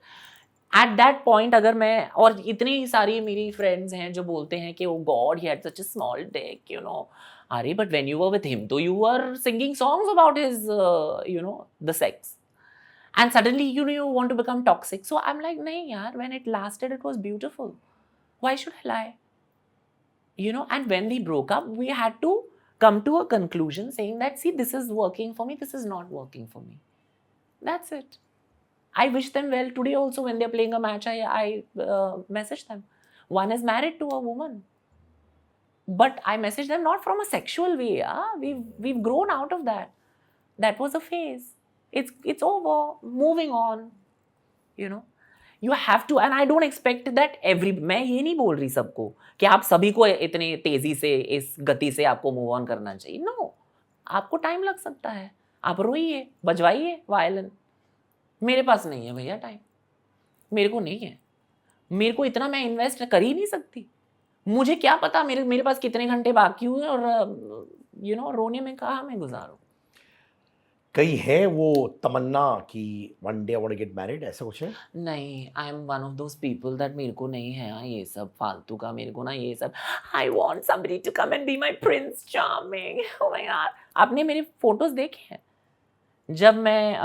at that point. अगर मैं, और इतनी सारी मेरी फ्रेंड्स हैं जो बोलते हैं कि oh god he had such a small dick, you know, अरे but when you were with him तो you were singing songs about his you know the sex, and suddenly you want to become toxic. So I'm like, nahi yaar, when it lasted it was beautiful, why should I lie? You know, and when we broke up, we had to come to a conclusion saying that, see, this is working for me, this is not working for me. That's it. I wish them well today also. When they're playing a match, I message them. One is married to a woman, but I message them not from a sexual way. We've grown out of that. That was a phase. It's over. Moving on. You know, you have to, and I don't expect that मैं ये नहीं बोल रही सबको कि आप सभी को इतने तेजी से, इस गति से आपको मूव ऑन करना चाहिए। नो, आपको टाइम लग सकता है, आप रोइए, बजवाइए वायलिन। मेरे पास नहीं है भैया टाइम, मेरे को नहीं है, मेरे को इतना मैं इन्वेस्ट कर ही नहीं सकती। मुझे क्या पता मेरे पास कितने घंटे बाकी हुए और यू नो रोने में कहाँ मैं गुजारूं। कहीं है वो तमन्ना कि one day I want to get married, ऐसा कुछ है? नहीं, I am one of those people that मेरे को नहीं है ये सब फालतू का, मेरे को ना ये सब, I want somebody to come and be my prince charming. Oh my god, आपने मेरे फोटोज देखे हैं जब मैं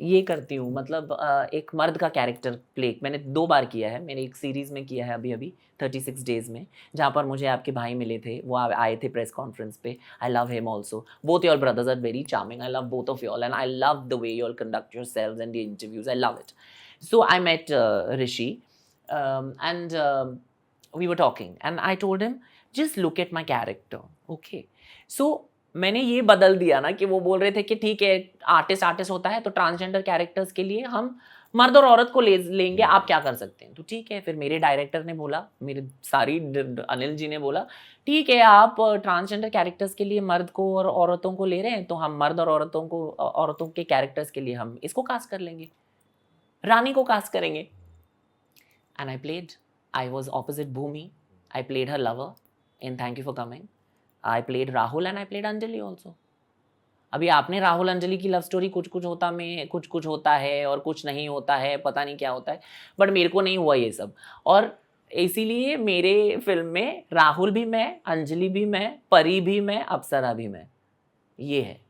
ये करती हूँ, मतलब एक मर्द का कैरेक्टर प्ले मैंने 2 बार किया है, मैंने एक सीरीज़ में किया है अभी 36 डेज़ में, जहाँ पर मुझे आपके भाई मिले थे, वो आए थे प्रेस कॉन्फ्रेंस पे। I love him also, both your brothers are very charming, I love both of your and I love the way you all conduct your selves and the interviews, I love it. So I met Rishi and we were talking and I told him just look at my character. Okay, so मैंने ये बदल दिया ना कि वो बोल रहे थे कि ठीक है आर्टिस्ट होता है तो ट्रांसजेंडर कैरेक्टर्स के लिए हम मर्द और औरत को लेंगे, आप क्या कर सकते हैं? तो ठीक है, फिर मेरे डायरेक्टर ने बोला, मेरे सारी अनिल जी ने बोला ठीक है आप ट्रांसजेंडर कैरेक्टर्स के लिए मर्द को और औरतों को ले रहे हैं तो हम मर्द और औरतों के कैरेक्टर्स के लिए हम इसको कास्ट कर लेंगे, रानी को कास्ट करेंगे. And I was opposite Bhumi. I played her lover in Thank You for Coming. I played Rahul and I played Anjali also. अभी आपने राहुल अंजलि की लव स्टोरी कुछ कुछ होता है और कुछ नहीं होता है, पता नहीं क्या होता है, बट मेरे को नहीं हुआ ये सब. और इसीलिए मेरे फिल्म में राहुल भी मैं, अंजलि भी मैं, परी भी मैं, अप्सरा भी मैं. ये है,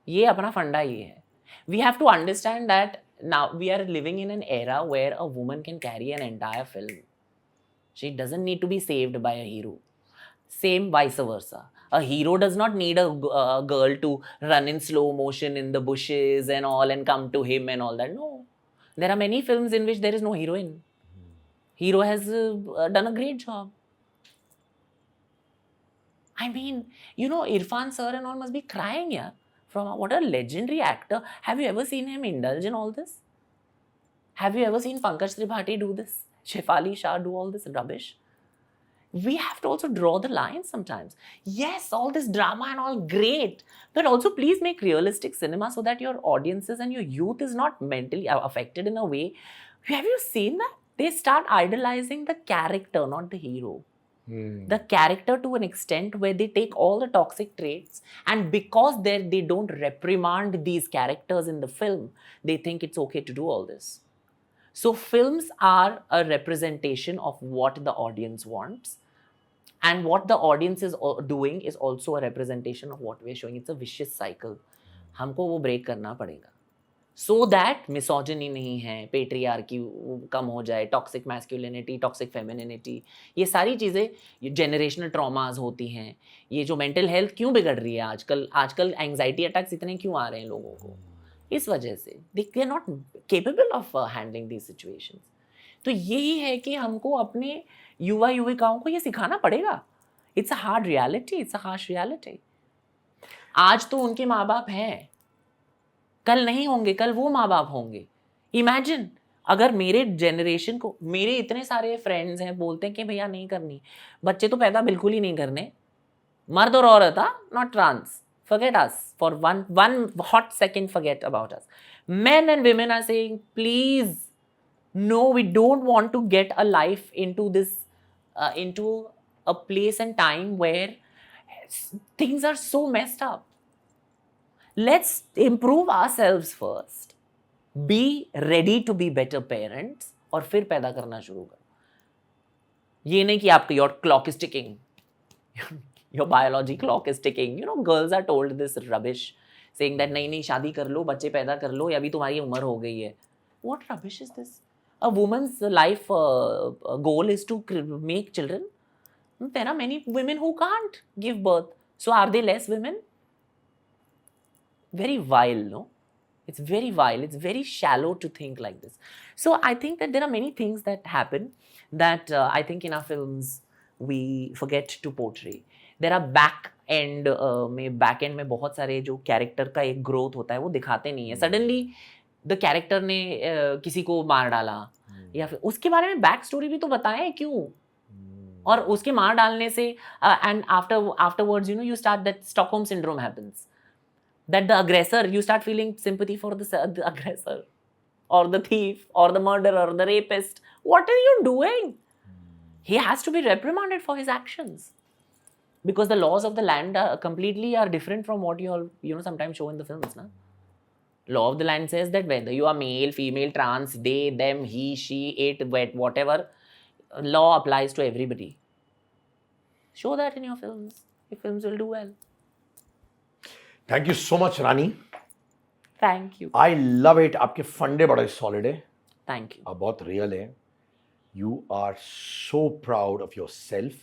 ये अपना फंडा ये है. We have to understand that now we are living in an era where a woman can carry an entire film. She doesn't need to be saved by a hero. Same vice versa. A hero does not need a girl to run in slow motion in the bushes and all and come to him and all that. No. There are many films in which there is no heroine. Hero has done a great job. I mean, you know, Irfan sir and all must be crying, yeah. From what a legendary actor. Have you ever seen him indulge in all this? Have you ever seen Pankaj Tripathi do this? Shefali Shah do all this rubbish? We have to also draw the line sometimes. Yes, all this drama and all great, but also please make realistic cinema so that your audiences and your youth is not mentally affected in a way. Have you seen that? They start idolizing the character, not the hero. The character to an extent where they take all the toxic traits, and because they don't reprimand these characters in the film, they think it's okay to do all this. So films are a representation of what the audience wants, and what the audience is doing is also a representation of what we are showing. It's a vicious cycle. हमको वो break करना पड़ेगा so that misogyny नहीं है, patriarchy कम हो जाए, toxic masculinity, toxic femininity, ये सारी चीज़ें generational traumas होती हैं. ये जो mental health क्यों बिगड़ रही है आजकल anxiety attacks इतने क्यों आ रहे हैं लोगों को? इस वजह से they are not capable of handling these situations. तो यही है कि हमको अपने युवा युविकाओं को ये सिखाना पड़ेगा. It's a hard reality, it's a harsh reality. आज तो उनके माँ बाप हैं, कल नहीं होंगे, कल वो माँ बाप होंगे. Imagine अगर मेरे जनरेशन को, मेरे इतने सारे फ्रेंड्स हैं बोलते हैं कि भैया नहीं करनी, बच्चे तो पैदा बिल्कुल ही नहीं करने, मर्द और औरत, not trans. Forget us for one hot second. Forget about us. Men and women are saying, please, no, we don't want to get a life into this, into a place and time where things are so messed up. Let's improve ourselves first. Be ready to be better parents और फिर पैदा करना शुरू करो. ये नहीं कि आपका your clock is ticking. Your biology clock is ticking. You know, girls are told this rubbish, saying that नहीं शादी कर लो, बच्चे पैदा कर लो, अभी तुम्हारी उम्र हो गई है. What rubbish is this? A woman's life goal is to make children. There are many women who can't give birth. So are they less women? Very vile, no? It's very vile. It's very shallow to think like this. So I think that there are many things that happen that I think in our films we forget to portray. There are back end में बहुत सारे जो character का एक growth होता है वो दिखाते नहीं है. सडनली द कैरेक्टर ने किसी को मार डाला या फिर उसके बारे में बैक स्टोरी भी तो बताएं क्यों. और उसके मार डालने से and afterwards you know you start that Stockholm syndrome happens, that the aggressor you start feeling sympathy for the aggressor or the thief or the murderer or the rapist. What are you doing? He has to be reprimanded for his actions. Because the laws of the land are different from what you all sometimes show in the films, na? Law of the land says that whether you are male, female, trans, they, them, he, she, it, whatever, law applies to everybody. Show that in your films. Your films will do well. Thank you so much, Rani. Thank you. I love it. आपके फंडे बड़े solid है. Thank you. आप बहुत real है. You are so proud of yourself.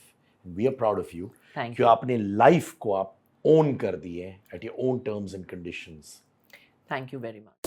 We are proud of you. Thank कि you. आपने life को आप ओन कर दिए at your own terms and conditions. Thank you very much.